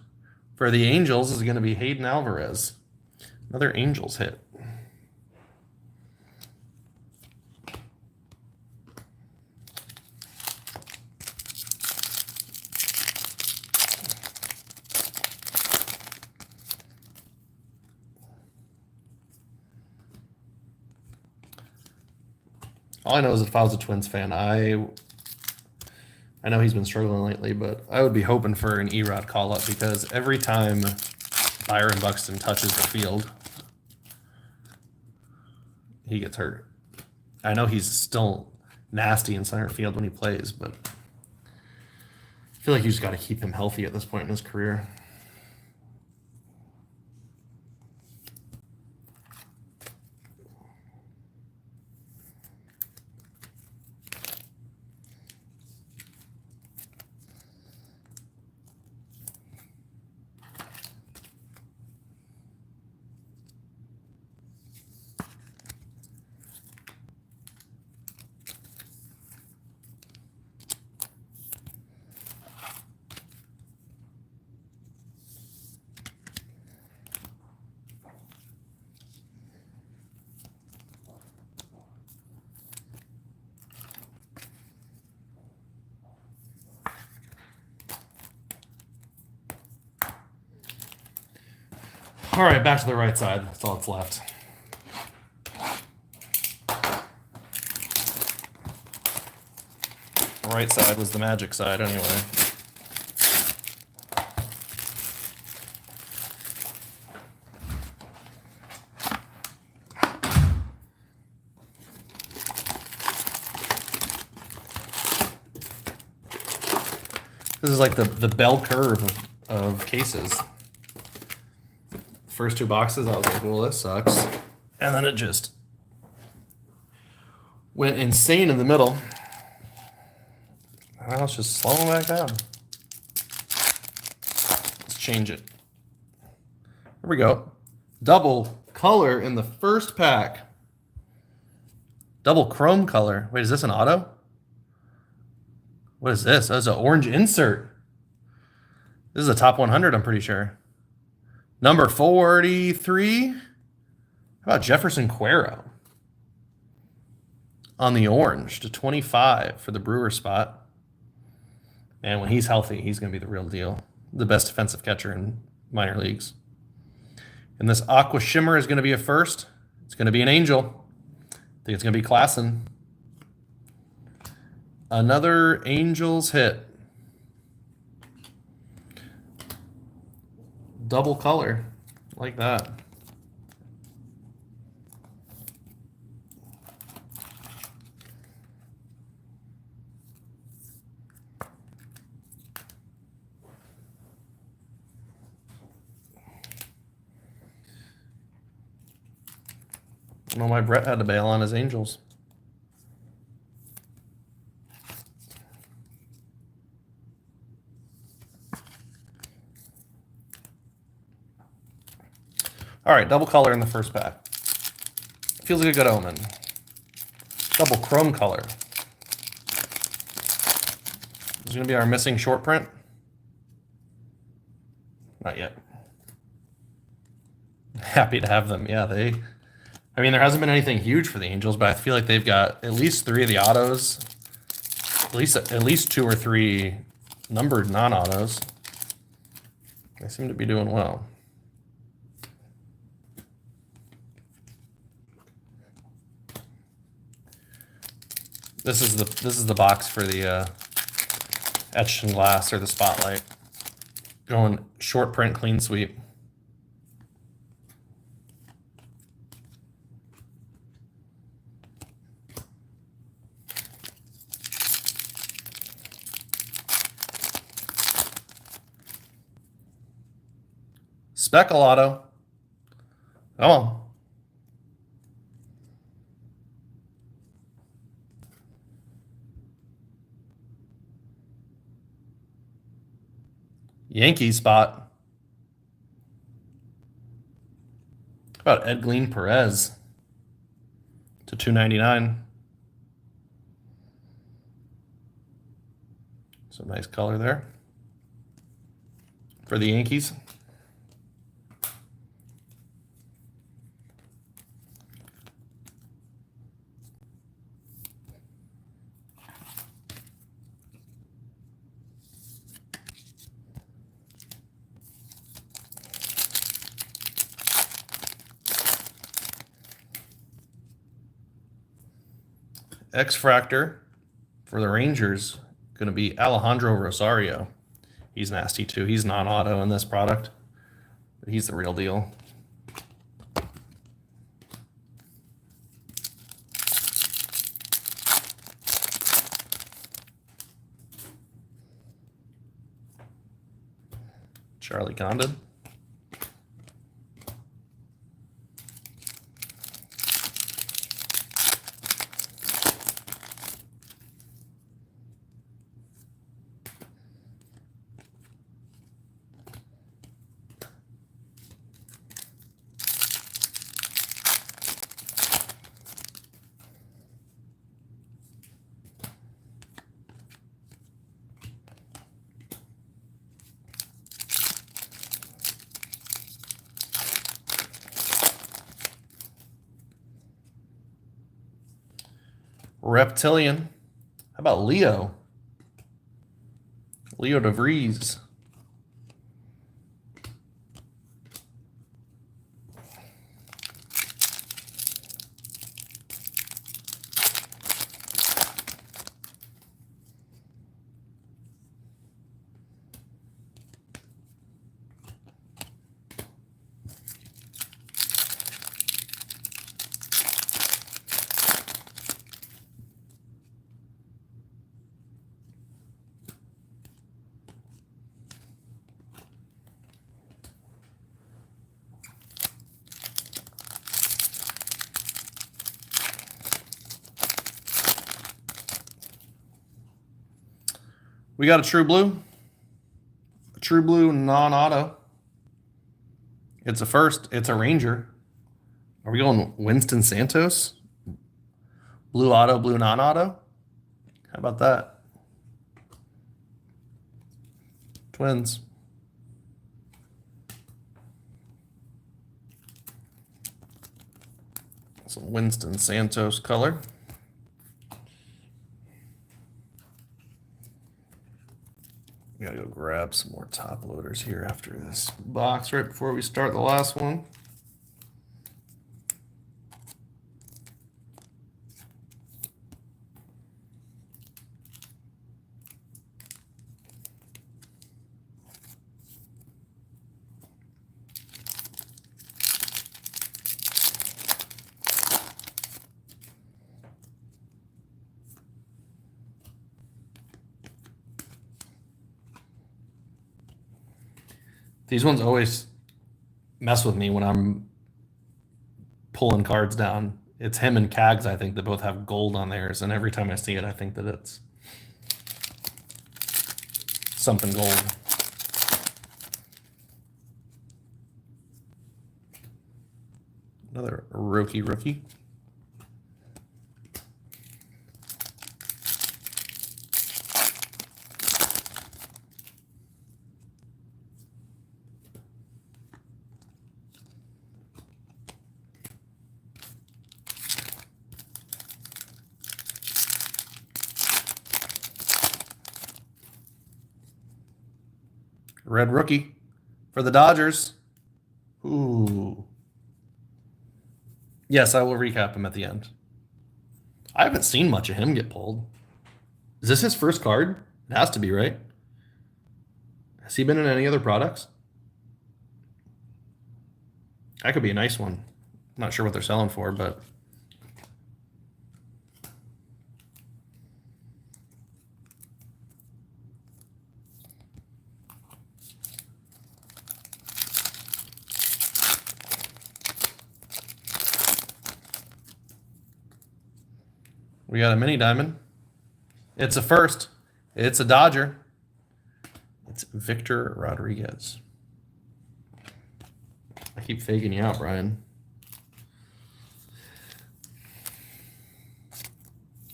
for the Angels is going to be Hayden Alvarez. Another Angels hit. All I know is if I was a Twins fan, I know he's been struggling lately, but I would be hoping for an Erod call-up because every time Byron Buxton touches the field, he gets hurt. I know he's still nasty in center field when he plays, but I feel like you just got to keep him healthy at this point in his career. All right, back to the right side. That's all that's left. The right side was the magic side anyway. This is like the bell curve of cases. First two boxes, I was like, well, this sucks. And then it just went insane in the middle. Now it's just slowing back down. Let's change it. Here we go. Double color in the first pack. Double chrome color. Wait, is this an auto? What is this? That's an orange insert. This is a top 100, I'm pretty sure. Number 43. How about Jefferson Cuero? On the orange to 25 for the Brewer spot. And when he's healthy, he's going to be the real deal. The best defensive catcher in minor leagues. And this Aqua Shimmer is going to be a first. It's going to be an Angel. I think it's going to be Kleinman. Another Angels hit. Double color, like that. know why Brett had to bail on his Angels. All right, double color in the first pack. Feels like a good omen. Double chrome color. This is going to be our missing short print. Not yet. Happy to have them. Yeah, I mean, there hasn't been anything huge for the Angels, but I feel like they've got at least 3 of the autos. At least 2 or 3 numbered non-autos. They seem to be doing well. This is the box for the etched in glass or the spotlight. Going short print clean sweep. Speckle auto. Come on. Yankee spot. How about Edglin Perez to 299? Some nice color there for the Yankees. X-Fractor for the Rangers, going to be Alejandro Rosario. He's nasty too. He's non-auto in this product, but he's the real deal. Charlie Condon. Reptilian. How about Leo? Leo DeVries. We got a True Blue. A True Blue non-auto. It's a first. It's a Ranger. Are we going Winston Santos? Blue auto, blue non-auto? How about that? Twins. Some Winston Santos color. We gotta go grab some more top loaders here after this box right before we start the last one. These ones always mess with me when I'm pulling cards down It's him and Cags, I think, that both have gold on theirs, and every time I see it, I think that it's something gold. Another rookie. Red rookie for the Dodgers. Ooh. Yes, I will recap him at the end. I haven't seen much of him get pulled. Is this his first card? It has to be, right? Has he been in any other products? That could be a nice one. Not sure what they're selling for, but we got a mini diamond. It's a first. It's a Dodger. It's Victor Rodriguez. I keep faking you out, Brian.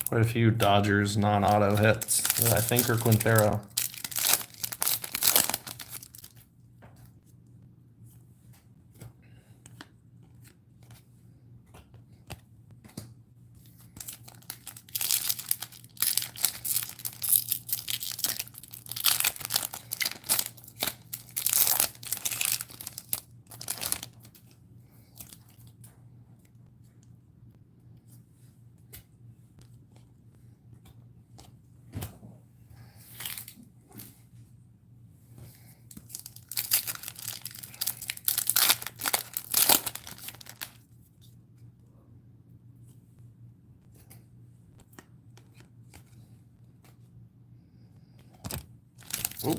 Quite a few Dodgers non-auto hits that I think are Quintero. Ooh.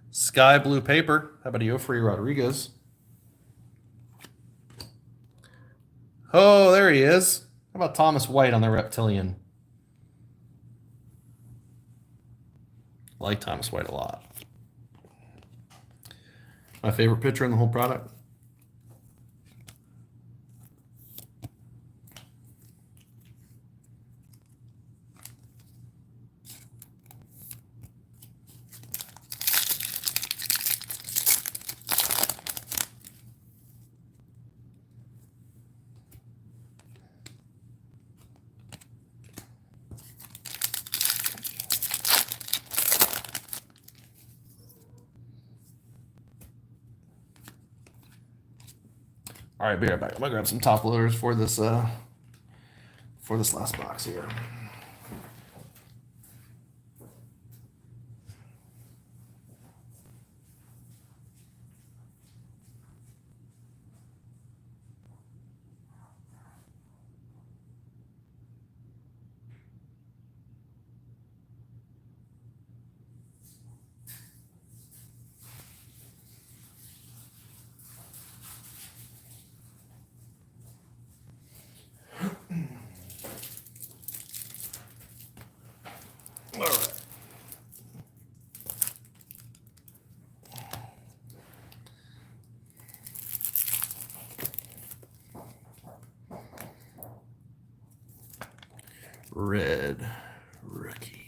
Sky blue paper. How about Yofri Rodriguez? Oh, there he is. How about Thomas White on the Reptilian? I like Thomas White a lot. My favorite pitcher in the whole product. All right, be right back. I'm gonna grab some top loaders for this last box here. All right. Red rookie.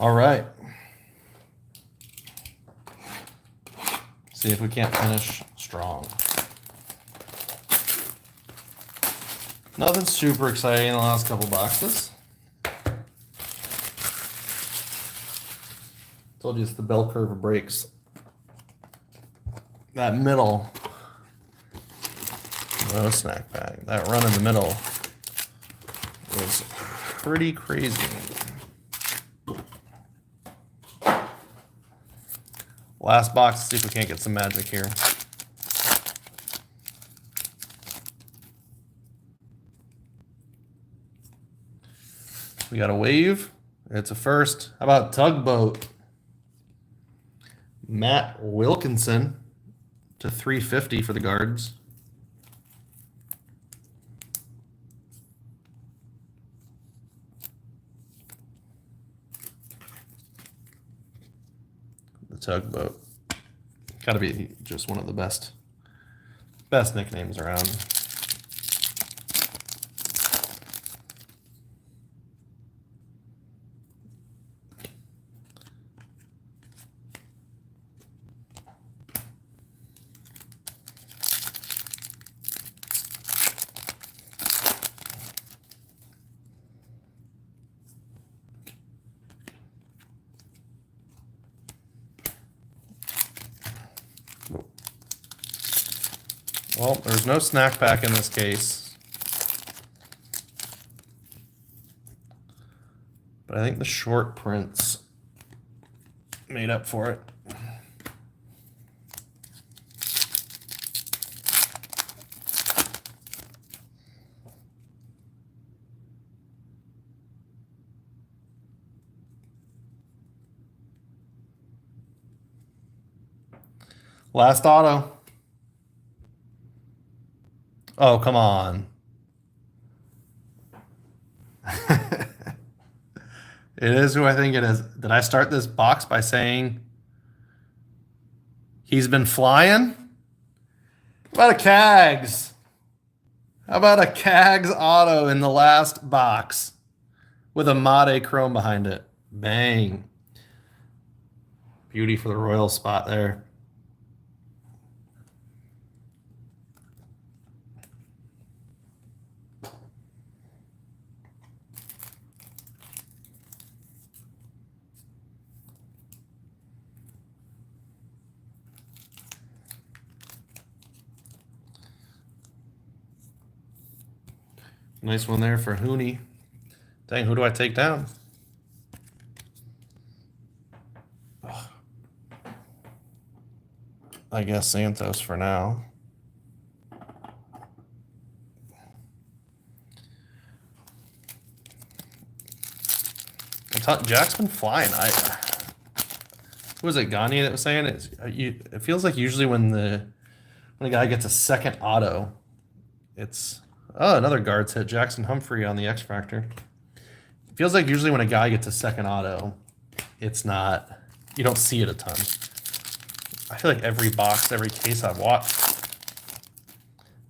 All right. See if we can't finish strong. Nothing super exciting in the last couple boxes. Told you it's the bell curve of breaks. That middle, no snack bag. That run in the middle was pretty crazy. Last box, see if we can't get some magic here. We got a wave. It's a first. How about tugboat? Matt Wilkinson to 350 for the guards. The tugboat. Gotta be just one of the best nicknames around. Well, there's no snack pack in this case. But I think the short prints made up for it. Last auto. Oh, come on. It is who I think it is. Did I start this box by saying he's been flying? How about a Cags? How about a Cags auto in the last box with a Mate Chrome behind it? Bang. Beauty for the Royal spot there. Nice one there for Hooney. Dang, who do I take down? Ugh. I guess Santos for now. Jack's been flying. Who was it, Gagne, that was saying it? It feels like usually when a guy gets a second auto, it's another guards hit. Jackson Humphrey on the X Factor. It feels like usually when a guy gets a second auto, it's not, you don't see it a ton. I feel like every box, every case I've watched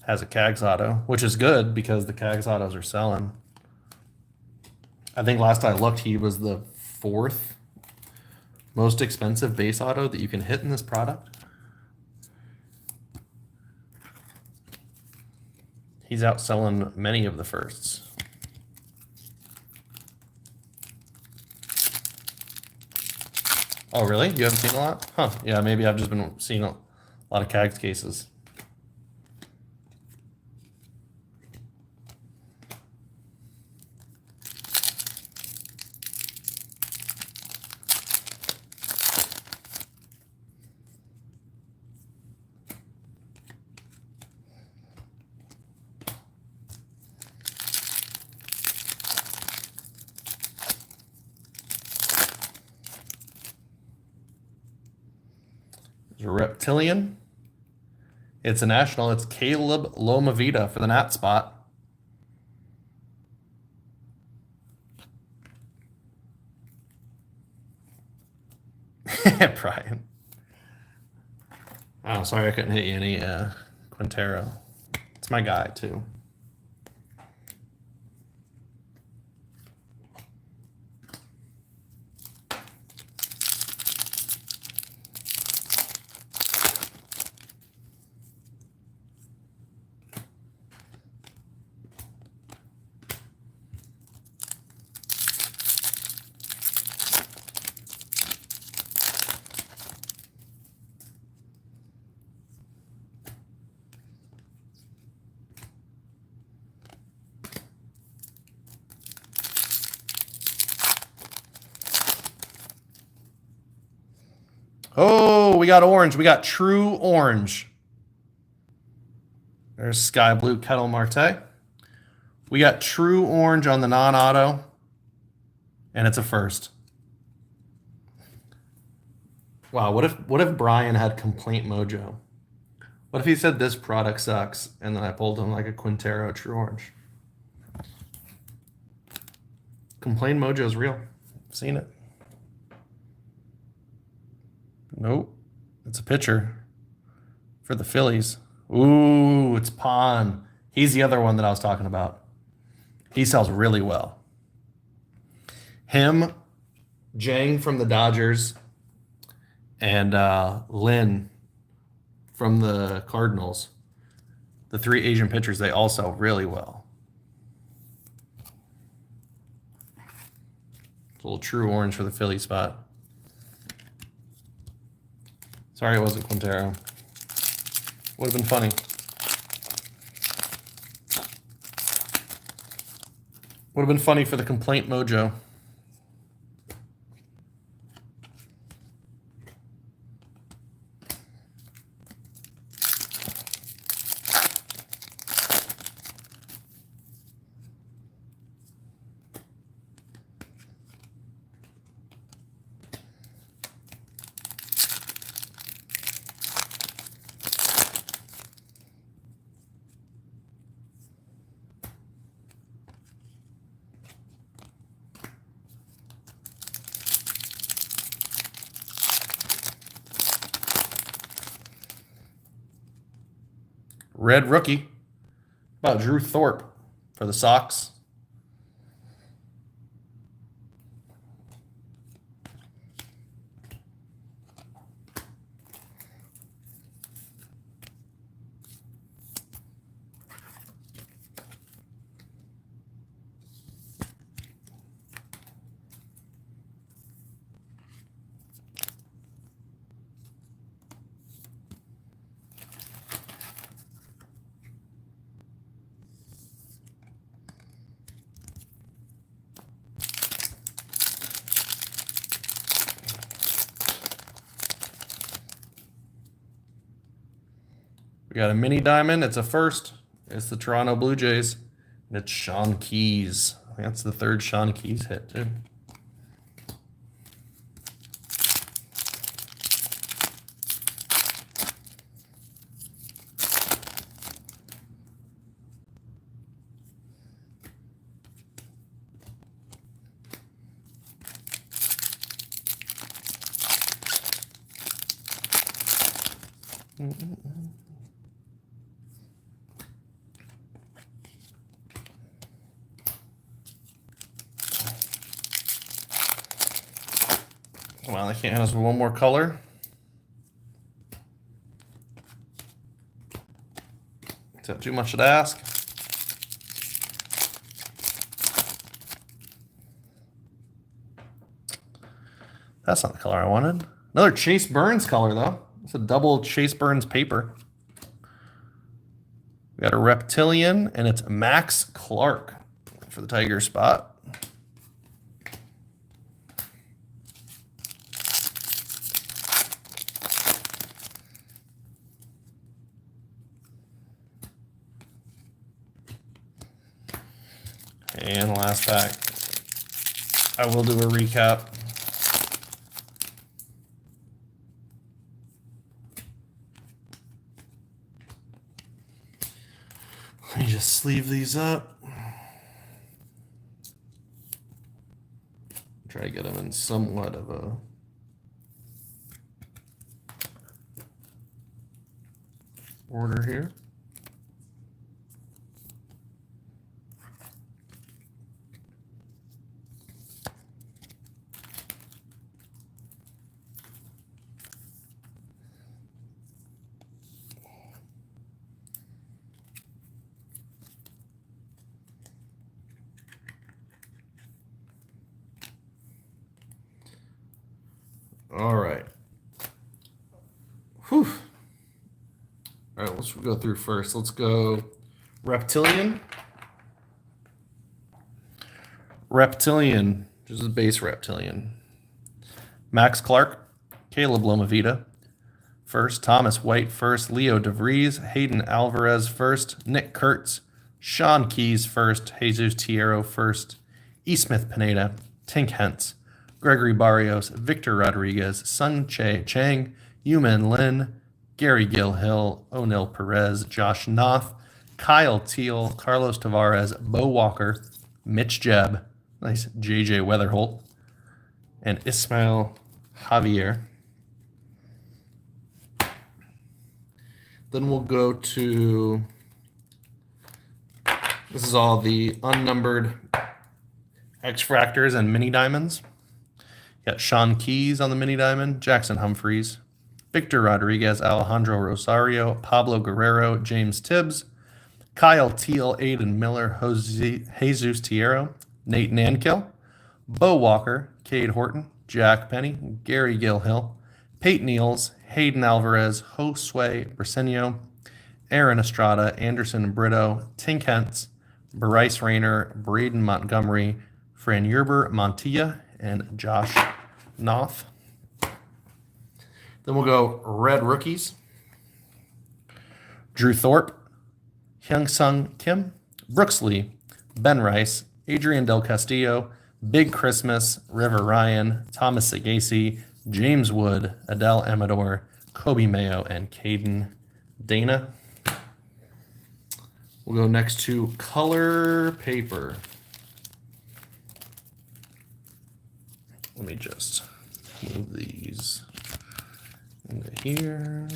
has a Cags auto, which is good because the Cags autos are selling. I think last I looked, he was the 4th most expensive base auto that you can hit in this product. He's outselling many of the firsts. Oh, really? You haven't seen a lot? Huh. Yeah, maybe I've just been seeing a lot of Cags cases. Reptilian. It's a national. It's Caleb Lomavita for the Nat spot. Brian. Oh, sorry I couldn't hit you any Quintero. It's my guy too. Oh, we got orange. We got true orange. There's Sky Blue Kettle Marte. We got true orange on the non-auto, and it's a first. Wow, what if Brian had complaint mojo? What if he said this product sucks, and then I pulled him like a Quintero True Orange? Complaint mojo is real. I've seen it. Nope. It's a pitcher for the Phillies. Ooh, it's Pon. He's the other one that I was talking about. He sells really well. Him, Jang from the Dodgers, and Lin from the Cardinals. The three Asian pitchers, they all sell really well. It's a little true orange for the Philly spot. Sorry it wasn't Quintero. Would have been funny. Would have been funny for the complaint mojo. Red rookie. How about Drew Thorpe for the Sox? We got a mini diamond. It's a first. It's the Toronto Blue Jays. And it's Sean Keys. I think that's the third Sean Keys hit, too. Well, they can't have us with one more color. Is that too much to ask? That's not the color I wanted. Another Chase Burns color, though. It's a double Chase Burns paper. We got a Reptilian, and it's Max Clark for the Tiger spot. And last pack. I will do a recap. Let me just sleeve these up. Try to get them in somewhat of a order here. All right. Whew. All right, let's go through first. Let's go Reptilian. Reptilian, which is a base Reptilian. Max Clark, Caleb Lomavita first, Thomas White first, Leo DeVries, Hayden Alvarez first, Nick Kurtz, Sean Keys first, Jesus Tierro first, E. Smith Pineda, Tink Hentz, Gregory Barrios, Victor Rodriguez, Sun Che Chang, Yumin Lin, Gary Gilhill, O'Neill Perez, Josh Noth, Kyle Teal, Carlos Tavares, Bo Walker, Mitch Jebb, nice JJ Weatherholt, and Ismael Javier. Then we'll go to, this is all the unnumbered X-Fractors and mini diamonds. Got Sean Keys on the mini diamond, Jackson Humphreys, Victor Rodriguez, Alejandro Rosario, Pablo Guerrero, James Tibbs, Kyle Teal, Aiden Miller, Jesus Tierro, Nate Nankill, Bo Walker, Cade Horton, Jack Penny, Gary Gilhill, Peyton Neals, Hayden Alvarez, Josue Briseño, Aaron Estrada, Anderson Brito, Tink Hentz, Bryce Rayner, Braden Montgomery, Fran Yerber, Montilla, and Josh Noth. Then we'll go red rookies. Drew Thorpe, Hyung-Sung Kim, Brooks Lee, Ben Rice, Adrian Del Castillo, Big Christmas, River Ryan, Thomas Sagasi, James Wood, Adele Amador, Kobe Mayo, and Caden Dana. We'll go next to color paper. Let me just move these into here.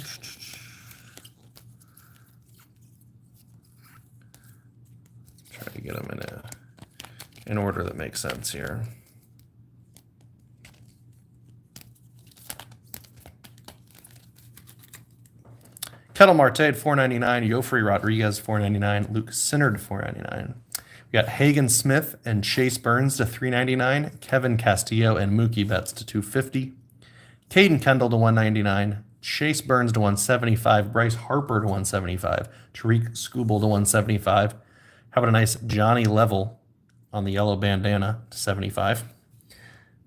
Try to get them in order that makes sense here. Kettle Marte at $4.99, Yofri Rodriguez $4.99, Luke Sinnard $4.99. We got Hagen Smith and Chase Burns to $3.99, Kevin Castillo and Mookie Betts to $2.50, Caden Kendall to $1.99, Chase Burns to $1.75, Bryce Harper to $1.75, Tariq Skubal to $1.75. How about a nice Johnny Level on the yellow bandana to $75. And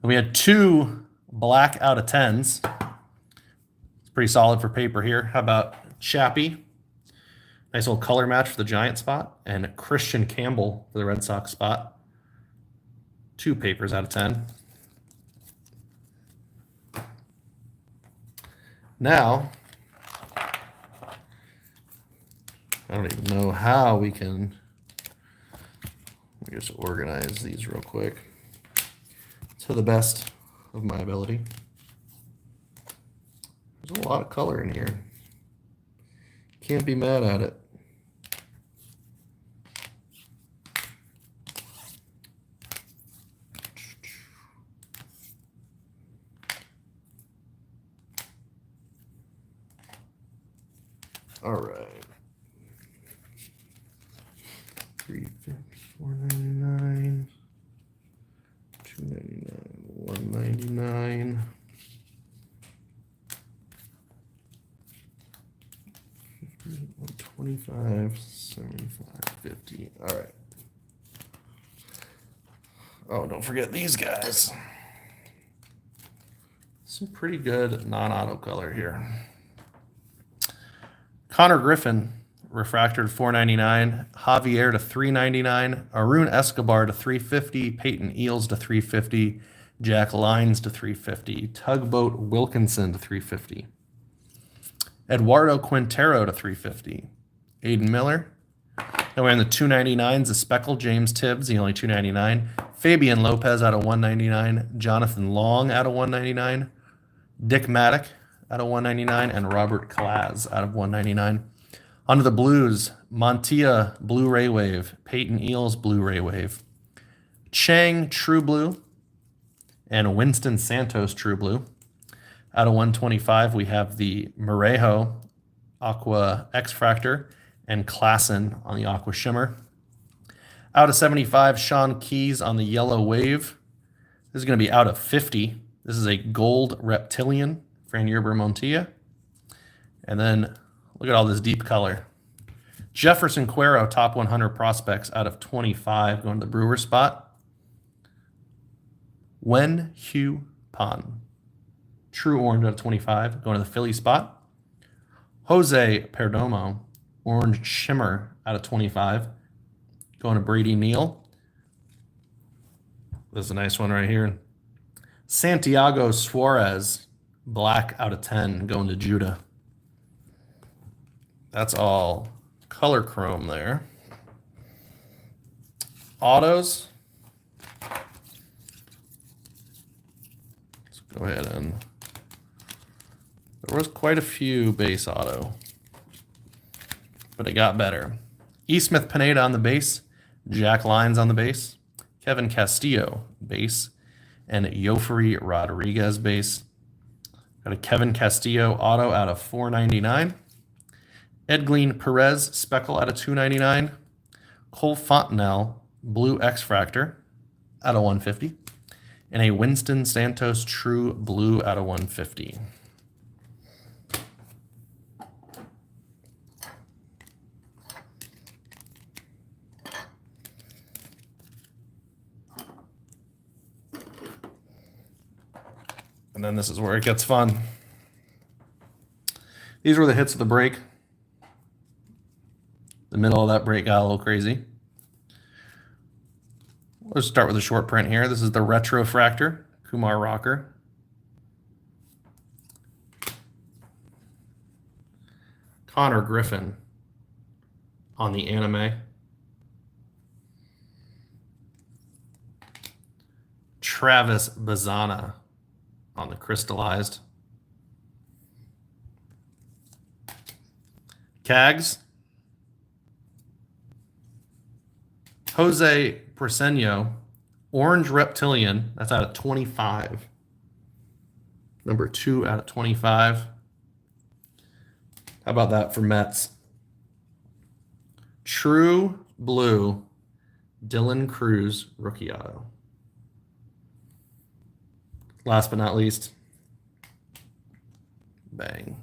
we had two black out of 10s. It's pretty solid for paper here. How about Chappie? Nice little color match for the Giant spot. And Christian Campbell for the Red Sox spot. Two papers out of 10. Now, I don't even know how we can, let me just organize these real quick to the best of my ability. There's a lot of color in here. Can't be mad at it. All right. $3.50, $4.99, $2.99, $1.99. $1.25, $75, $50. All right. Oh, don't forget these guys. Some pretty good non-auto color here. Connor Griffin, refractor to $4.99. Javier to $3.99. Arun Escobar to $3.50. Peyton Eels to $3.50. Jack Lyons to $3.50. Tugboat Wilkinson to $3.50. Eduardo Quintero to $3.50. Aiden Miller. And we're in the $2.99s. The Speckle James Tibbs, the only $2.99. Fabian Lopez out of $1.99. Jonathan Long out of $1.99. Dick Maddock out of $1.99, and Robert Kalaz out of $1.99. Onto the Blues, Montilla Blu-ray Wave, Peyton Eels Blu-ray Wave, Chang True Blue, and Winston Santos True Blue. Out of 125, we have the Morejo Aqua X-Fractor and Klassen on the Aqua Shimmer. Out of 75, Sean Keys on the Yellow Wave. This is going to be out of 50. This is a gold reptilian. Fran Yerber Montilla. And then look at all this deep color. Jefferson Cuero, top 100 prospects out of 25, going to the Brewer spot. Wen Hu Pan, True orange out of 25, going to the Philly spot. Jose Perdomo, orange shimmer out of 25, going to Brady Neal. This is a nice one right here. Santiago Suarez, black out of 10, going to Judah. That's all color chrome there. Autos. Let's go ahead and... There was quite a few base auto, but it got better. E. Smith Pineda on the base, Jack Lyons on the base, Kevin Castillo base, and Yofri Rodriguez base. Got a Kevin Castillo auto out of 499. Edglin Perez speckle out of 299. Cole Fontenelle blue X-Fractor out of 150. And a Winston Santos true blue out of 150. And then this is where it gets fun. These were the hits of the break. The middle of that break got a little crazy. Let's start with a short print here. This is the Retrofractor, Kumar Rocker. Connor Griffin on the anime. Travis Bazzana on the crystallized. Cags. Jose Preseno, orange reptilian. That's out of 25. Number 2 out of 25. How about that for Mets? True blue, Dylan Cruz rookie auto. Last but not least, bang,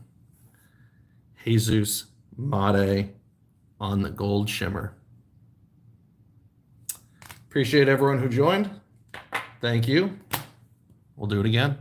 Jesus Mate on the gold shimmer. Appreciate everyone who joined. Thank you. We'll do it again.